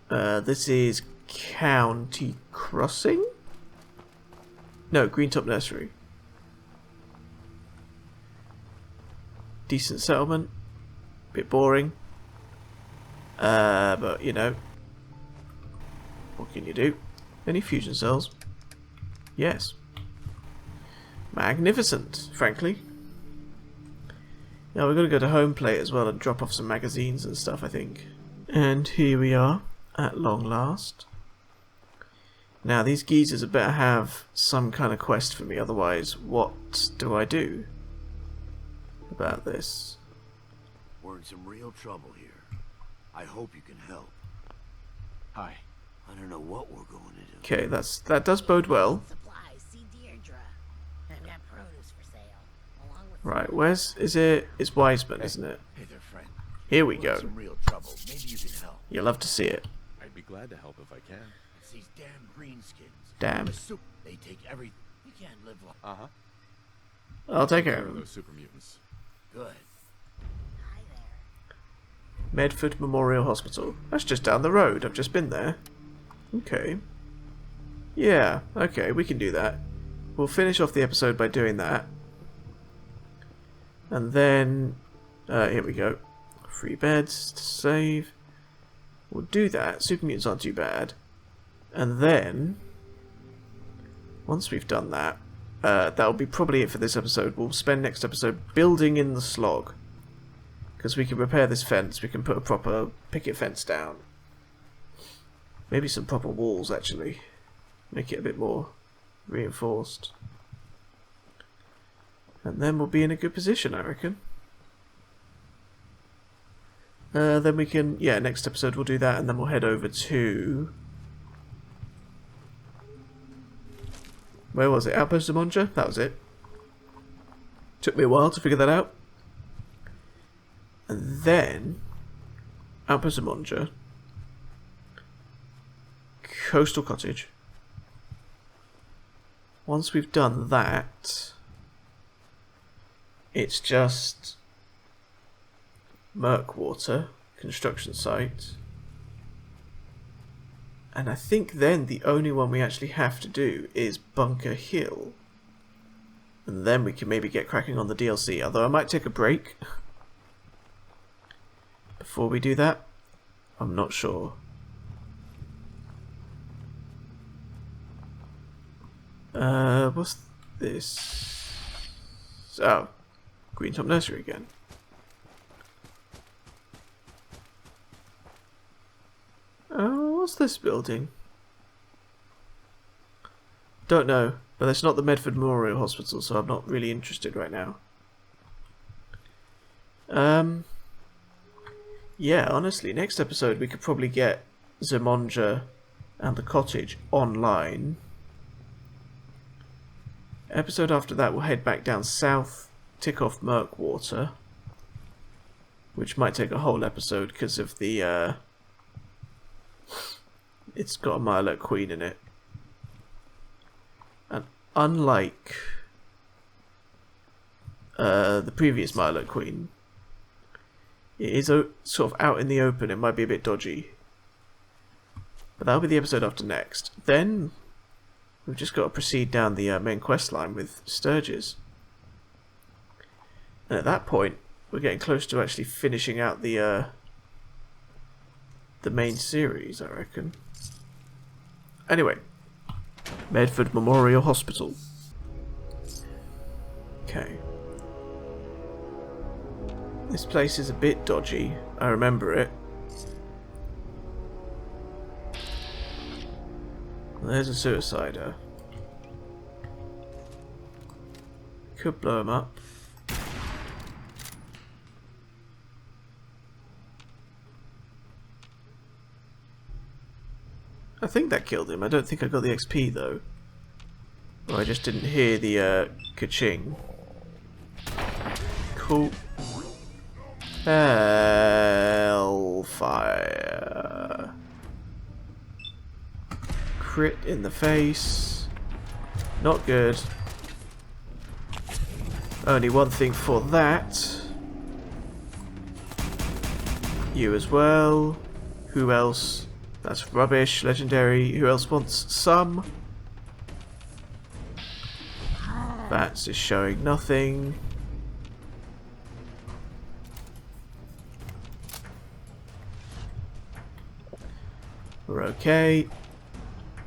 This is County Crossing? No, Greentop Nursery. Decent settlement. Bit boring. But, you know. What can you do? Any fusion cells? Yes. Magnificent, frankly. Now we're going to go to home plate as well and drop off some magazines and stuff, I think. And here we are, at long last. Now these geezers had better have some kind of quest for me, otherwise what do I do about this? We're in some real trouble here. I hope you can help. Hi. I don't know what we're going to do. Okay, that does bode well. Supplies, see Deirdre. I've got produce for sale. Along with Right, where's is it? It's Wiseman, isn't it? Hey there, friend. Here we We're go. in some real trouble. Maybe you can help. You'll love to see it. I'd be glad to help if I can. It's these damn greenskins. Damn. The soup. They take everything. We can't live like. Uh-huh. I'll take Care care of of them. those super mutants. Good. Hi there. Medford Memorial Hospital. That's just down the road. I've just been there. Okay. Yeah, okay, we can do that. We'll finish off the episode by doing that. And then... here we go. Free beds to save. We'll do that. Super mutants aren't too bad. And then... once we've done that, that'll be probably it for this episode. We'll spend next episode building in the slog. Because we can repair this fence. We can put a proper picket fence down. Maybe some proper walls, actually. Make it a bit more reinforced. And then we'll be in a good position, I reckon. Then we can... Yeah, next episode we'll do that, and then we'll head over to... Where was it? Outpost Zamonja? That was it. Took me a while to figure that out. And then... Outpost Zamonja. Coastal Cottage. Once we've done that, it's just Murkwater construction site, and I think then the only one we actually have to do is Bunker Hill, and then we can maybe get cracking on the DLC, although I might take a break before we do that. I'm not sure. What's this? Oh, Green Top Nursery again. What's this building? Don't know, but it's not the Medford Memorial Hospital, so I'm not really interested right now. Yeah, honestly, next episode we could probably get Zamonja and the cottage online. Episode after that we'll head back down south, tick off Murkwater, which might take a whole episode because of the it's got a Mirelurk Queen in it, and unlike the previous Mirelurk Queen, it is sort of out in the open. It might be a bit dodgy, but that'll be the episode after next. Then we've just got to proceed down the main quest line with Sturges. And at that point, we're getting close to actually finishing out the main series, I reckon. Anyway, Medford Memorial Hospital. Okay. This place is a bit dodgy. I remember it. There's a suicider. Could blow him up. I think that killed him. I don't think I got the XP though. Or I just didn't hear the ka-ching. Cool. Hellfire. Crit in the face. Not good. Only one thing for that. You as well. Who else? That's rubbish. Legendary. Who else wants some? That's just showing nothing. We're okay.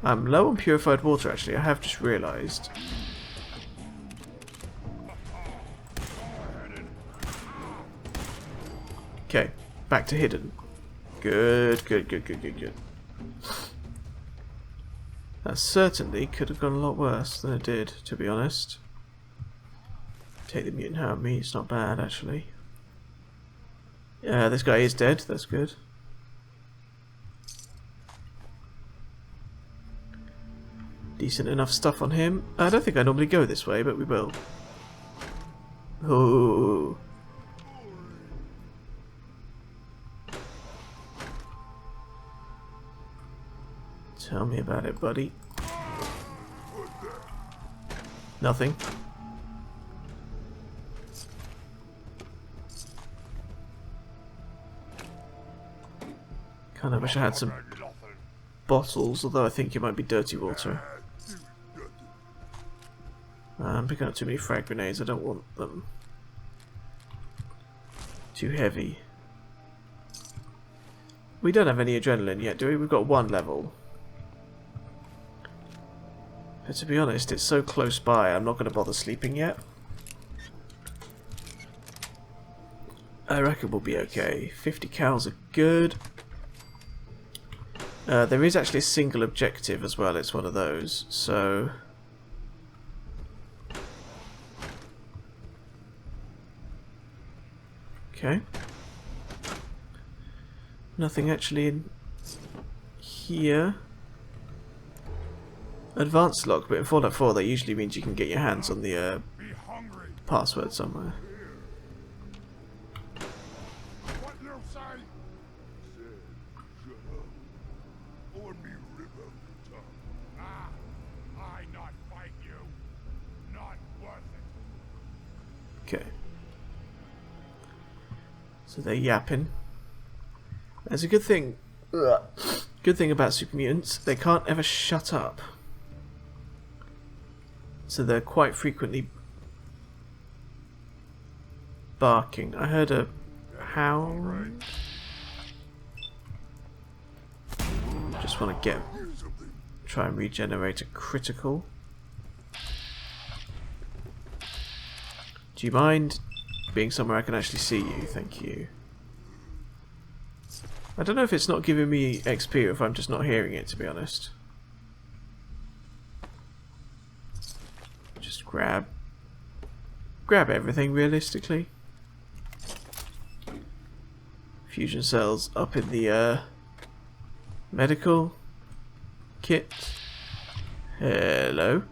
I'm low on purified water actually, I have just realised. Okay, back to hidden. Good, good, good, good, good, good. That certainly could have gone a lot worse than it did, to be honest. Take the mutant out of me, it's not bad actually. Yeah, this guy is dead, that's good. Decent enough stuff on him. I don't think I normally go this way, but we will. Oh. Tell me about it, buddy. Nothing. Kinda wish I had some bottles, although I think it might be dirty water. I'm picking up too many frag grenades, I don't want them. Too heavy. We don't have any adrenaline yet, do we? We've got one level. But to be honest, it's so close by, I'm not going to bother sleeping yet. I reckon we'll be okay. 50 cows are good. There is actually a single objective as well, it's one of those, so... Okay. Nothing actually in here. Advanced lock, but in Fallout 4 that usually means you can get your hands on the password somewhere. Okay. So they're yapping. That's a good thing. Ugh. Good thing about super mutants, they can't ever shut up. So they're quite frequently barking. I heard a hound. Just want to try and regenerate a critical. Do you mind being somewhere I can actually see you? Thank you. I don't know if it's not giving me XP or if I'm just not hearing it, to be honest. Just grab everything realistically. Fusion cells up in the medical kit. Hello.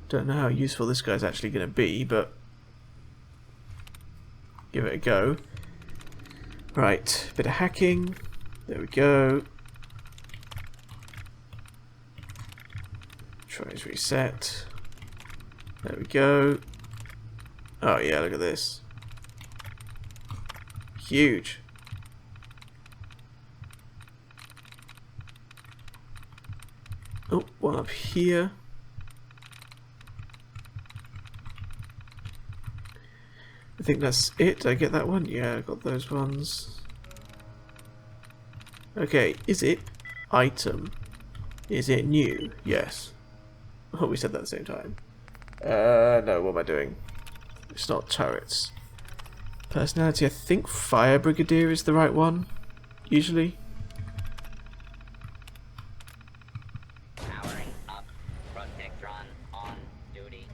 Don't know how useful this guy's actually going to be, but give it a go. Right, bit of hacking. There we go. Tries reset. There we go. Oh yeah, look at this. Huge. Oh, one up here. I think that's it. Did I get that one? Yeah, I got those ones. Okay, is it item? Is it new? Yes. Oh, we said that at the same time. No, what am I doing? It's not turrets. Personality, I think Fire Brigadier is the right one. Usually. Powering up. Protectron on duty.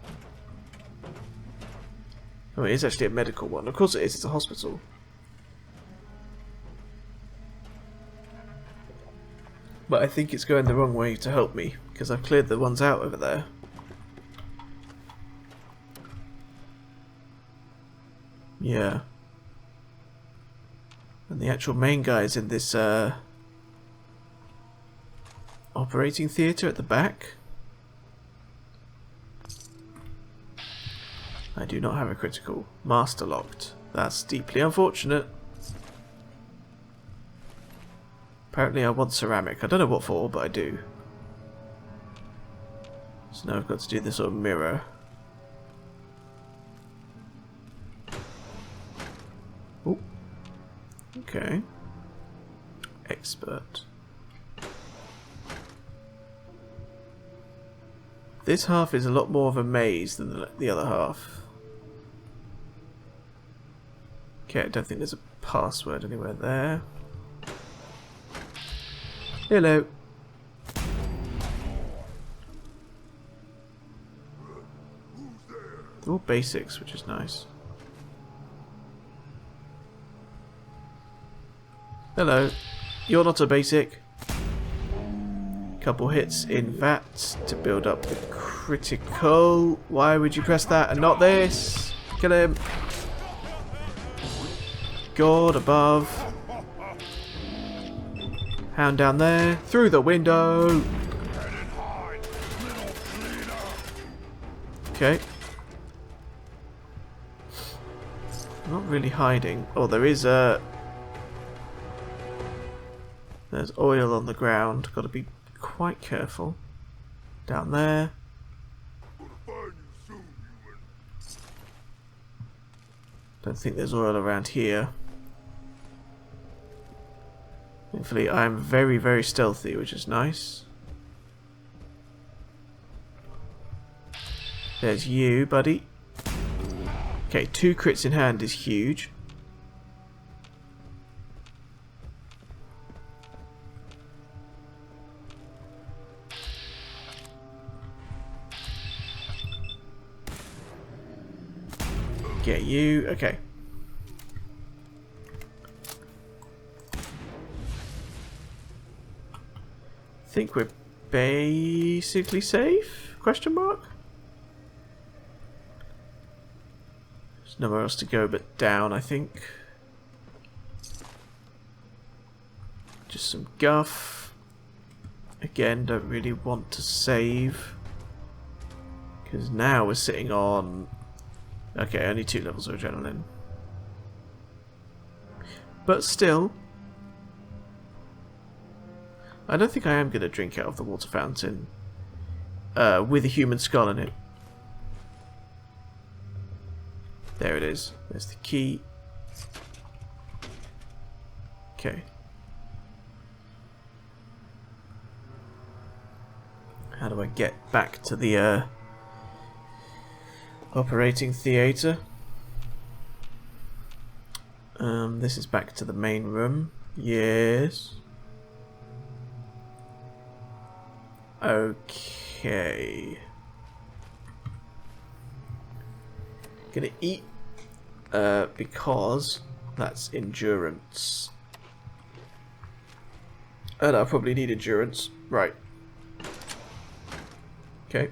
Oh, it is actually a medical one. Of course it is, it's a hospital. But I think it's going the wrong way to help me, because I've cleared the ones out over there. Yeah. And the actual main guy is in this operating theatre at the back. I do not have a critical. Master locked. That's deeply unfortunate. Apparently I want ceramic. I don't know what for, but I do. So now I've got to do this sort of mirror. Oh. Okay. Expert. This half is a lot more of a maze than the other half. Okay, I don't think there's a password anywhere there. Hello. They're all basics, which is nice. Hello. You're not a basic. Couple hits in that to build up the critical. Why would you press that and not this? Kill him. God above. Hound down there. Through the window. Okay. Not really hiding. Oh, there is a... There's oil on the ground. Got to be quite careful. Down there. Don't think there's oil around here. Thankfully, I'm very, very stealthy, which is nice. There's you, buddy. Okay, 2 crits in hand is huge. Get you. Okay. Think we're basically safe? Question mark? There's nowhere else to go but down, I think. Just some guff. Again, don't really want to save. Because now we're sitting on... Okay, only 2 levels of adrenaline. But still... I don't think I am going to drink out of the water fountain with a human skull in it. There it is. There's the key. Okay. How do I get back to the operating theatre? This is back to the main room. Yes. Okay. Gonna eat because that's endurance. And I probably need endurance. Right. Okay.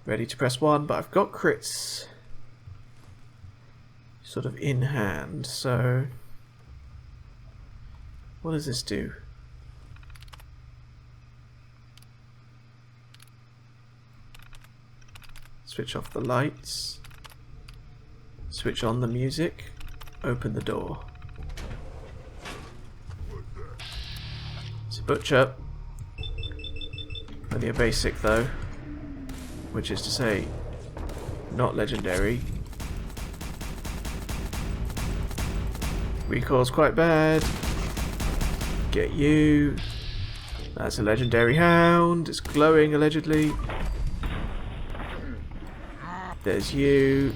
Ready to press 1, but I've got crits sort of in hand, so what does this do? Switch off the lights, switch on the music, open the door. It's a butcher. Only a basic though, which is to say, not legendary. Recoil's quite bad. Get you. That's a legendary hound. It's glowing allegedly. There's you.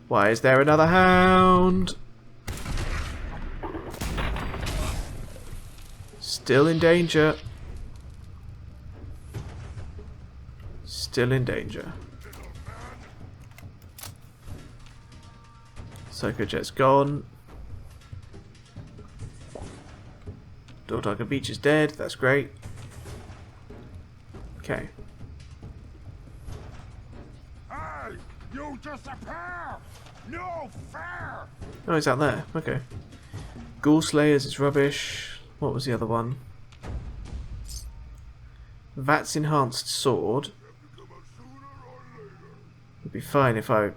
Why is there another hound? Still in danger. Still in danger. Psycho Jet's gone. Dortaka Beach is dead. That's great. Okay. Hey, you disappear! No fair! Oh, he's out there. Okay. Ghoul Slayers is rubbish. What was the other one? Vat's Enhanced Sword. Would be fine if I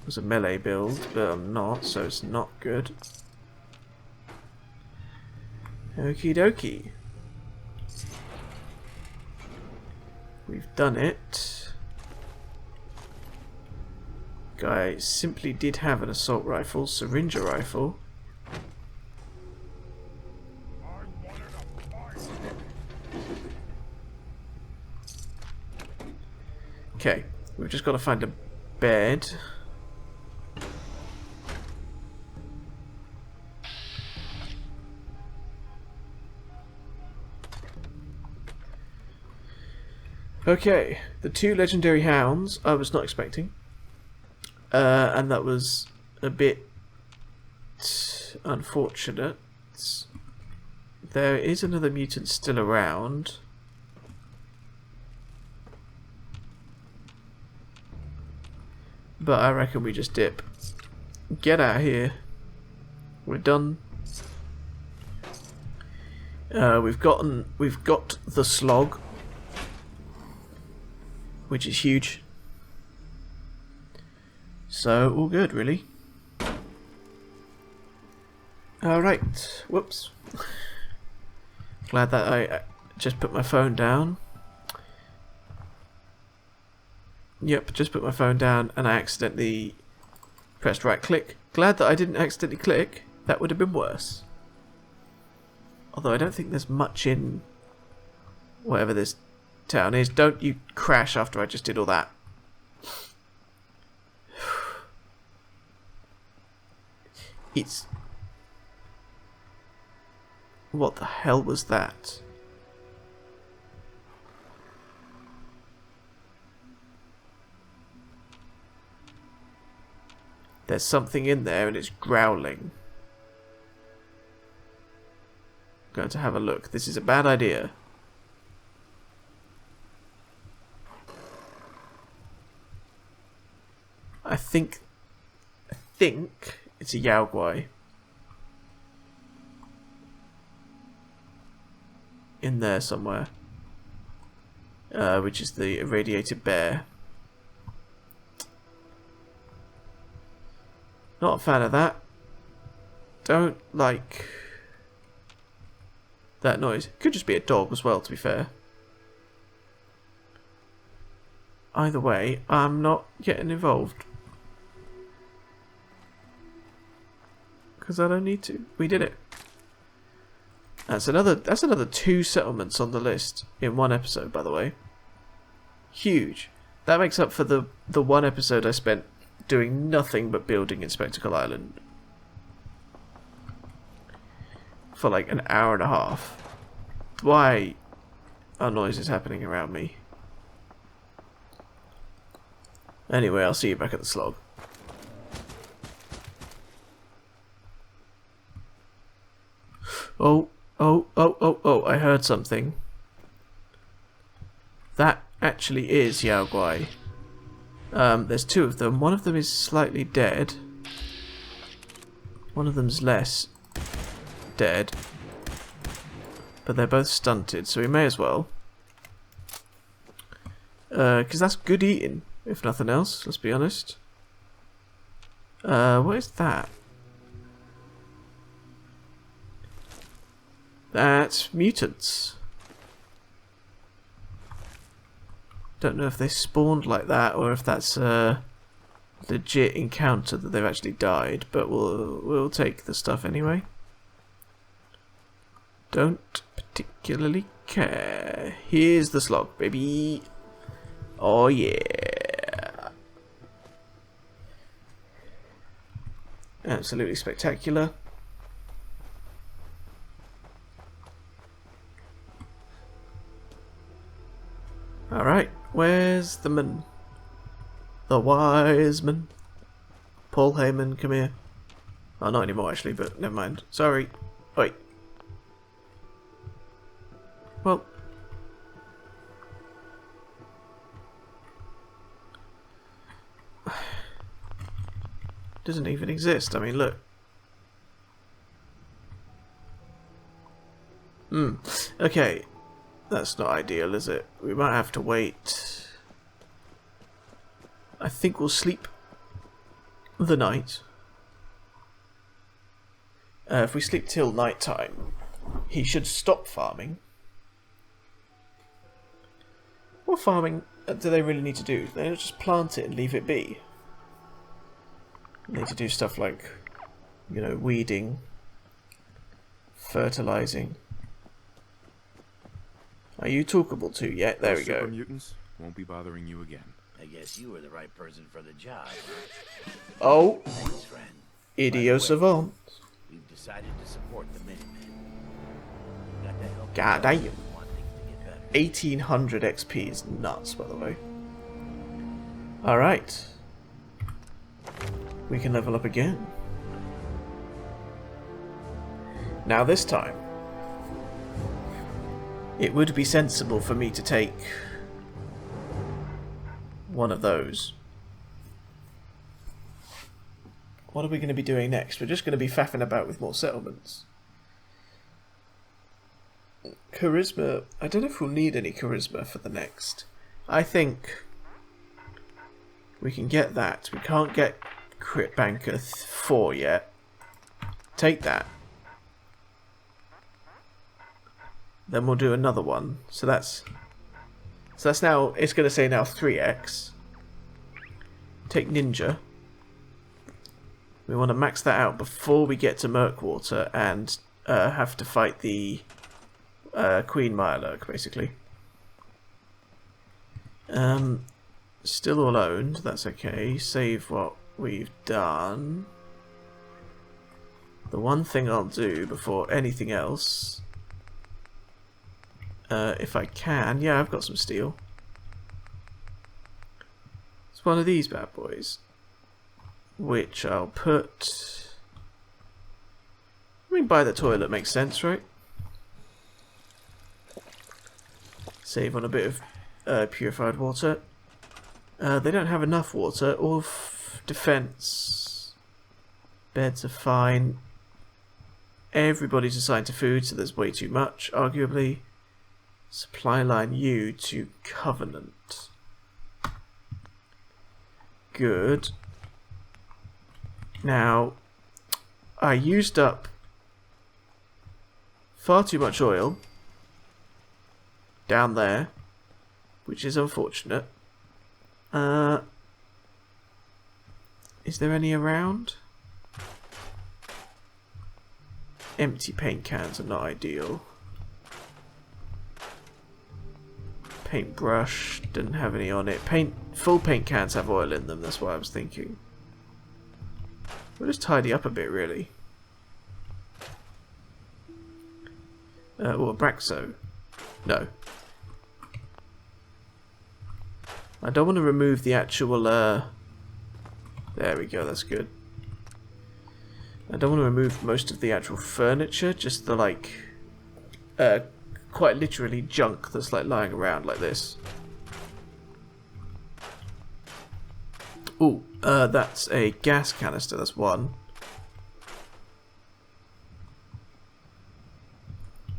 was a melee build, but I'm not, so it's not good. Okie dokie. We've done it. Guy simply did have an assault rifle, syringe rifle. Okay, we've just got to find a bed. Okay, the 2 legendary hounds I was not expecting. And that was a bit unfortunate. There is another mutant still around. But I reckon we just dip. Get out of here. We're done. We've got the slog, which is huge. So all good, really. Alright. Whoops. Glad that I just put my phone down. Yep, just put my phone down and I accidentally pressed right click. Glad that I didn't accidentally click. That would have been worse. Although I don't think there's much in whatever this town is. Don't you crash after I just did all that. It's... What the hell was that? There's something in there and it's growling. I'm going to have a look. This is a bad idea. I think it's a Yao Guai. In there somewhere. Which is the irradiated bear. Not a fan of that. Don't like that noise. Could just be a dog as well, to be fair. Either way, I'm not getting involved. Because I don't need to. We did it. That's another 2 settlements on the list in one episode, by the way. Huge. That makes up for the one episode I spent doing nothing but building in Spectacle Island. For like an hour and a half. Why are noises happening around me? Anyway, I'll see you back at the slog. Oh, I heard something. That actually is Yao Guai. There's 2 of them. One of them is slightly dead. One of them's less dead. But they're both stunted, so we may as well. Because that's good eating, if nothing else, let's be honest. What is that? That's mutants. Don't know if they spawned like that or if that's a legit encounter that they've actually died, but we'll take the stuff anyway. Don't particularly care. Here's the slog, baby. Oh yeah. Absolutely spectacular. Alright, where's the man? The wise man. Paul Heyman, come here. Oh, not anymore actually, but never mind. Sorry. Wait. Well. Doesn't even exist. I mean, look. Okay. That's not ideal, is it? We might have to wait. I think we'll sleep the night. If we sleep till night time, he should stop farming. What farming do they really need to do? They don't just plant it and leave it be. They need to do stuff like, you know, weeding, fertilizing. Are you talkable too? Yeah, there we go. Super mutants won't be bothering you again. I guess you were the right person for the job. Oh, Thanks, friend. idiot savant. We've decided to support the Minutemen. Got to help. God damn. We want things to get better. 1800 XP is nuts, by the way. Alright. We can level up again. Now this time, it would be sensible for me to take one of those. What are we going to be doing next? We're just going to be faffing about with more settlements. Charisma. I don't know if we'll need any charisma for the next. I think we can get that. We can't get Crit Banker 4 yet. Take that. Then we'll do another one. So that's now, it's going to say now 3x. Take Ninja. We want to max that out before we get to Murkwater and have to fight the Queen Mirelurk, basically. Still all owned, that's okay. Save what we've done. The one thing I'll do before anything else, if I can, yeah, I've got some steel. It's one of these bad boys. which I'll put... I mean, by the toilet makes sense, right? Save on a bit of purified water. They don't have enough water or defense. Beds are fine. Everybody's assigned to food, so there's way too much, arguably. Supply line U to Covenant. Good. Now, I used up far too much oil down there, which is unfortunate. Is there any around? Empty paint cans are not ideal. Paintbrush didn't have any on it. Full paint cans have oil in them, that's what I was thinking. We'll just tidy up a bit, really. Or a Braxo. No. I don't want to remove the actual, there we go, that's good. I don't want to remove most of the actual furniture, just the, like, quite literally junk that's, like, lying around like this. Ooh, that's a gas canister, that's one.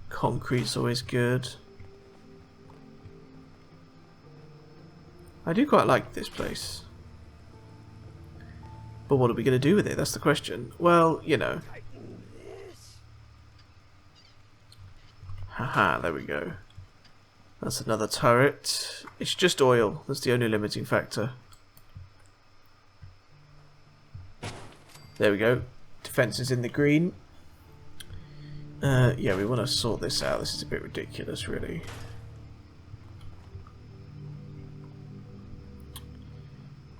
Concrete's always good. I do quite like this place. But what are we going to do with it? That's the question. Well, you know. Haha, there we go. That's another turret. It's just oil. That's the only limiting factor. There we go. Defense is in the green. Yeah, we want to sort this out. This is a bit ridiculous, really.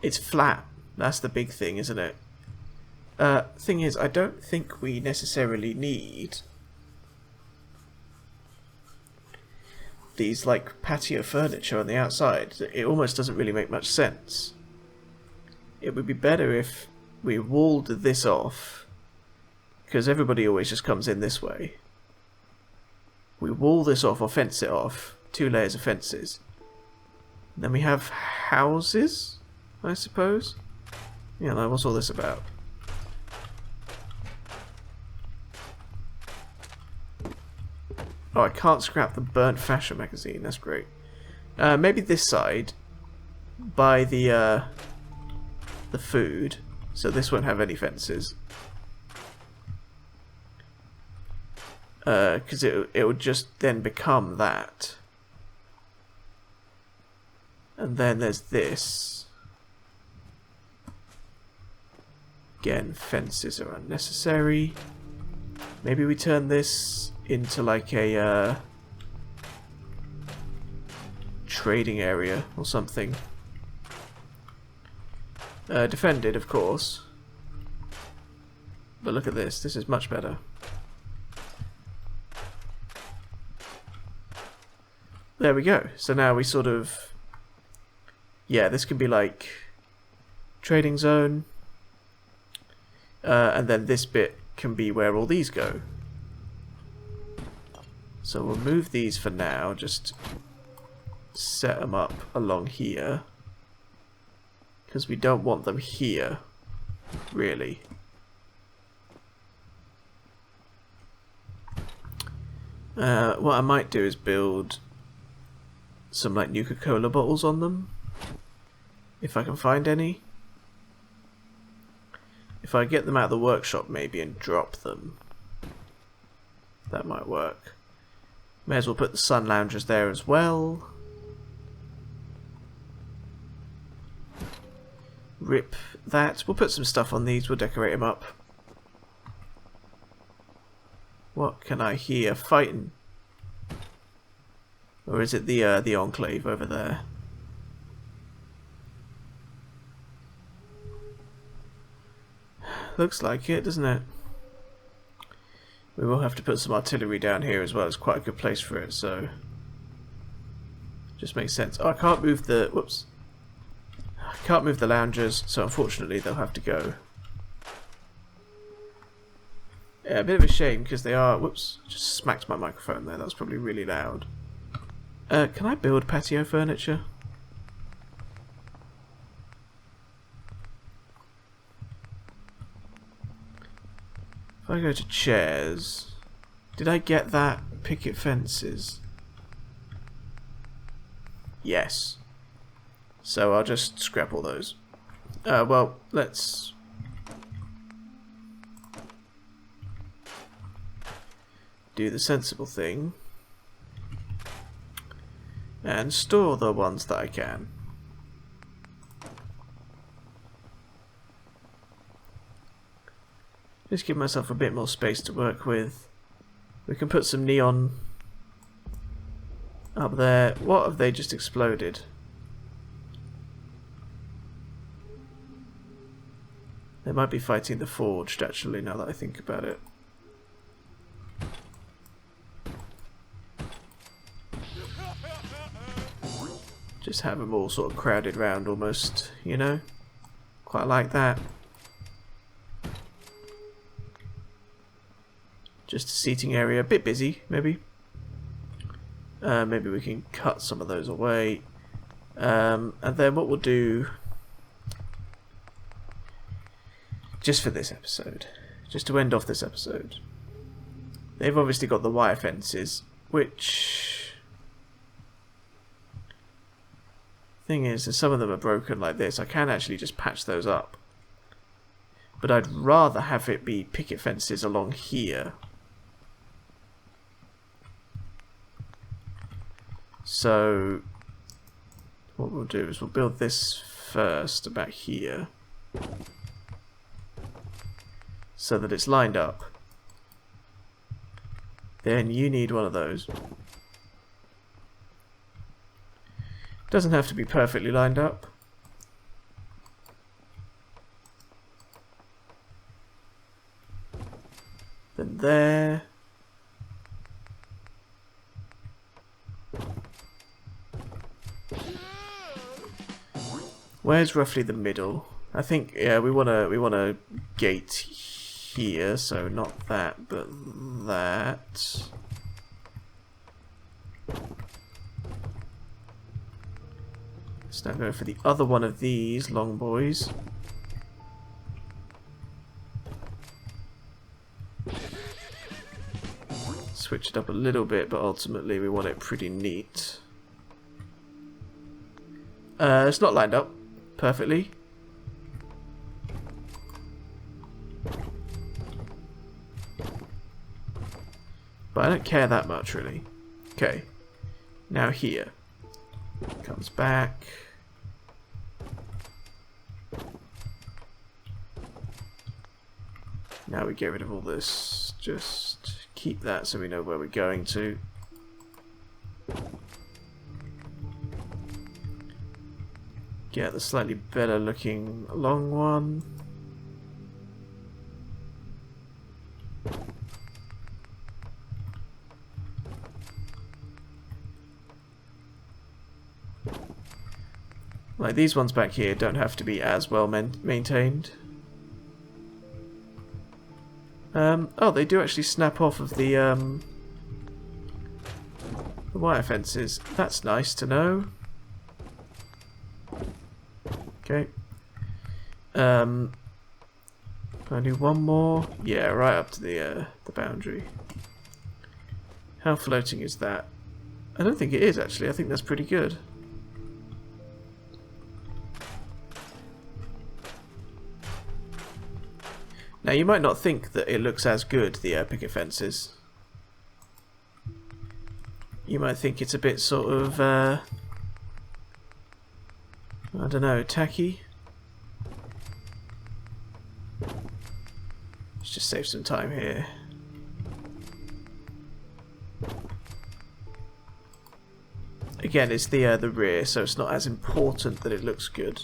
It's flat. That's the big thing, isn't it? Thing is, I don't think we necessarily need these, like, patio furniture on the outside. It almost doesn't really make much sense. It would be better if we walled this off, because everybody always just comes in this way. We wall this off or fence it off. 2 layers of fences. Then we have houses, I suppose. Yeah, no, what's all this about? Oh, I can't scrap the burnt fascia magazine. That's great. Maybe this side, by the food, so this won't have any fences. Because it would just then become that. And then there's this. Again, fences are unnecessary. Maybe we turn this into like a trading area or something. Defended, of course. But look at this. This is much better. There we go. So now we sort of... Yeah, this can be like trading zone. And then this bit can be where all these go. So we'll move these for now. Just set them up along here. Because we don't want them here, really. What I might do is build some like Nuka-Cola bottles on them, if I can find any. If I get them out of the workshop maybe and drop them, that might work. May as well put the sun loungers there as well. Rip that. We'll put some stuff on these, we'll decorate them up. What can I hear? Fighting. Or is it the Enclave over there? Looks like it, doesn't it? We will have to put some artillery down here as well. It's quite a good place for it, so... Just makes sense. Oh, I can't move the... Whoops. I can't move the loungers, so unfortunately they'll have to go. Yeah, a bit of a shame because they are... Whoops, just smacked my microphone there. That was probably really loud. Can I build patio furniture? If I go to chairs... Did I get that picket fences? Yes. So I'll just scrap all those. Well, let's... do the sensible thing. And store the ones that I can. Just give myself a bit more space to work with. We can put some neon up there. What have they just exploded? They might be fighting the Forged, actually, now that I think about it. Just have them all sort of crowded round almost, you know? Quite like that. Just a seating area, a bit busy, maybe. Maybe we can cut some of those away. And then what we'll do, just for this episode, just to end off this episode, they've obviously got the wire fences, which... Thing is, some of them are broken like this. I can actually just patch those up. But I'd rather have it be picket fences along here. So, what we'll do is we'll build this first about here. So that it's lined up. Then you need one of those. Doesn't have to be perfectly lined up. Then there. Where's roughly the middle? I think yeah, we want a gate here, so not that, but that. Let's now go for the other one of these long boys. Switch it up a little bit, but ultimately we want it pretty neat. It's not lined up perfectly. But I don't care that much, really. Okay. Now here. Comes back. Now we get rid of all this. Just keep that so we know where we're going to. Get the slightly better looking long one. Like these ones back here don't have to be as well maintained. Oh, they do actually snap off of the wire fences. That's nice to know. Okay. Can I do one more? Yeah, right up to the boundary. How floating is that? I don't think it is actually. I think that's pretty good. Now you might not think that it looks as good, the picket fences. You might think it's a bit sort of, I don't know, tacky. Let's just save some time here. Again, it's the rear, so it's not as important that it looks good.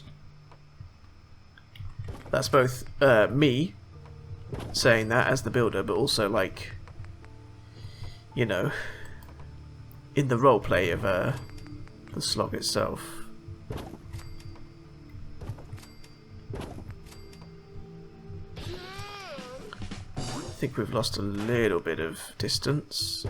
That's both me saying that as the builder, but also like, you know, in the roleplay of the slog itself. I think we've lost a little bit of distance.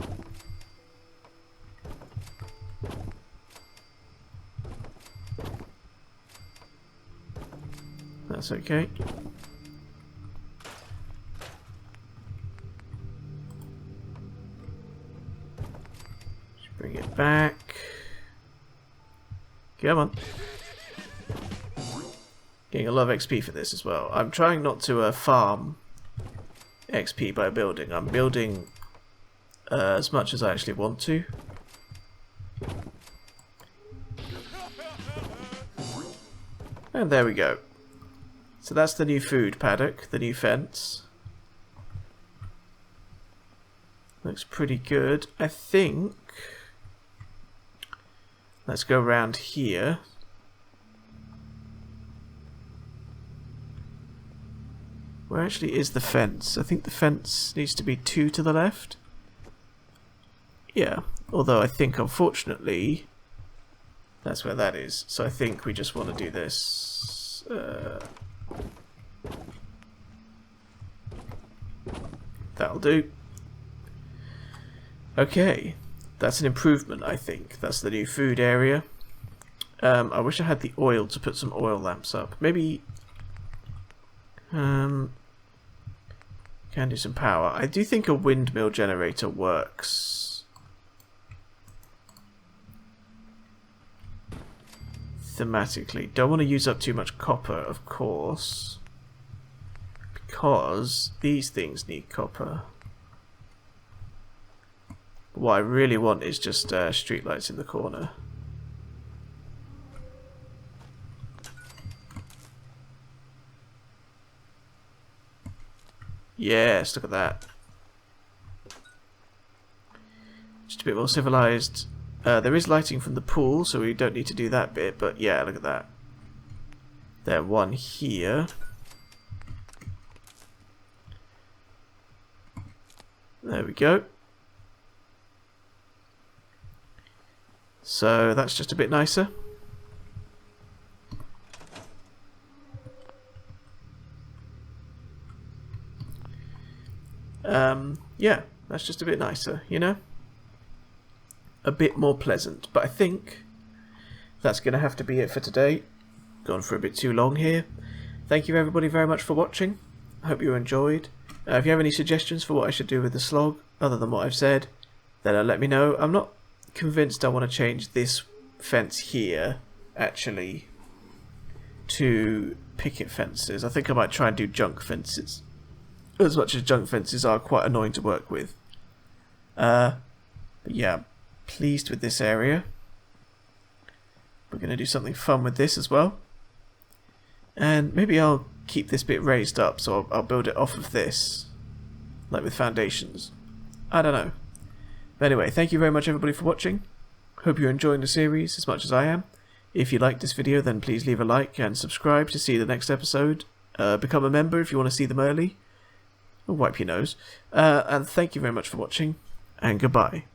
That's okay. Just bring it back. Come on. Getting a lot of XP for this as well. I'm trying not to farm XP by building. I'm building as much as I actually want to. And there we go. So that's the new food paddock, the new fence. Looks pretty good. I think... Let's go around here. Where actually is the fence? I think the fence needs to be 2 to the left. Yeah, although I think unfortunately that's where that is. So I think we just want to do this. That'll do. Okay, that's an improvement, I think. That's the new food area. I wish I had the oil to put some oil lamps up. Maybe... can do some power. I do think a windmill generator works. Thematically. Don't want to use up too much copper, of course. Because these things need copper. What I really want is just streetlights in the corner. Yes, look at that. Just a bit more civilized. There is lighting from the pool, so we don't need to do that bit, but yeah, look at that. There, one here. There we go. So that's just a bit nicer. Yeah, that's just a bit nicer, you know? A bit more pleasant. But I think that's going to have to be it for today. Gone for a bit too long here. Thank you everybody very much for watching. I hope you enjoyed. If you have any suggestions for what I should do with the slog, other than what I've said, then let me know. I'm not convinced I want to change this fence here, actually, to picket fences. I think I might try and do junk fences. As much as junk fences are quite annoying to work with. But yeah, pleased with this area. We're going to do something fun with this as well. And maybe I'll keep this bit raised up, so I'll build it off of this. Like with foundations. I don't know. But anyway, thank you very much everybody for watching. Hope you're enjoying the series as much as I am. If you liked this video, then please leave a like and subscribe to see the next episode. Become a member if you want to see them early. Wipe your nose. And thank you very much for watching, and goodbye.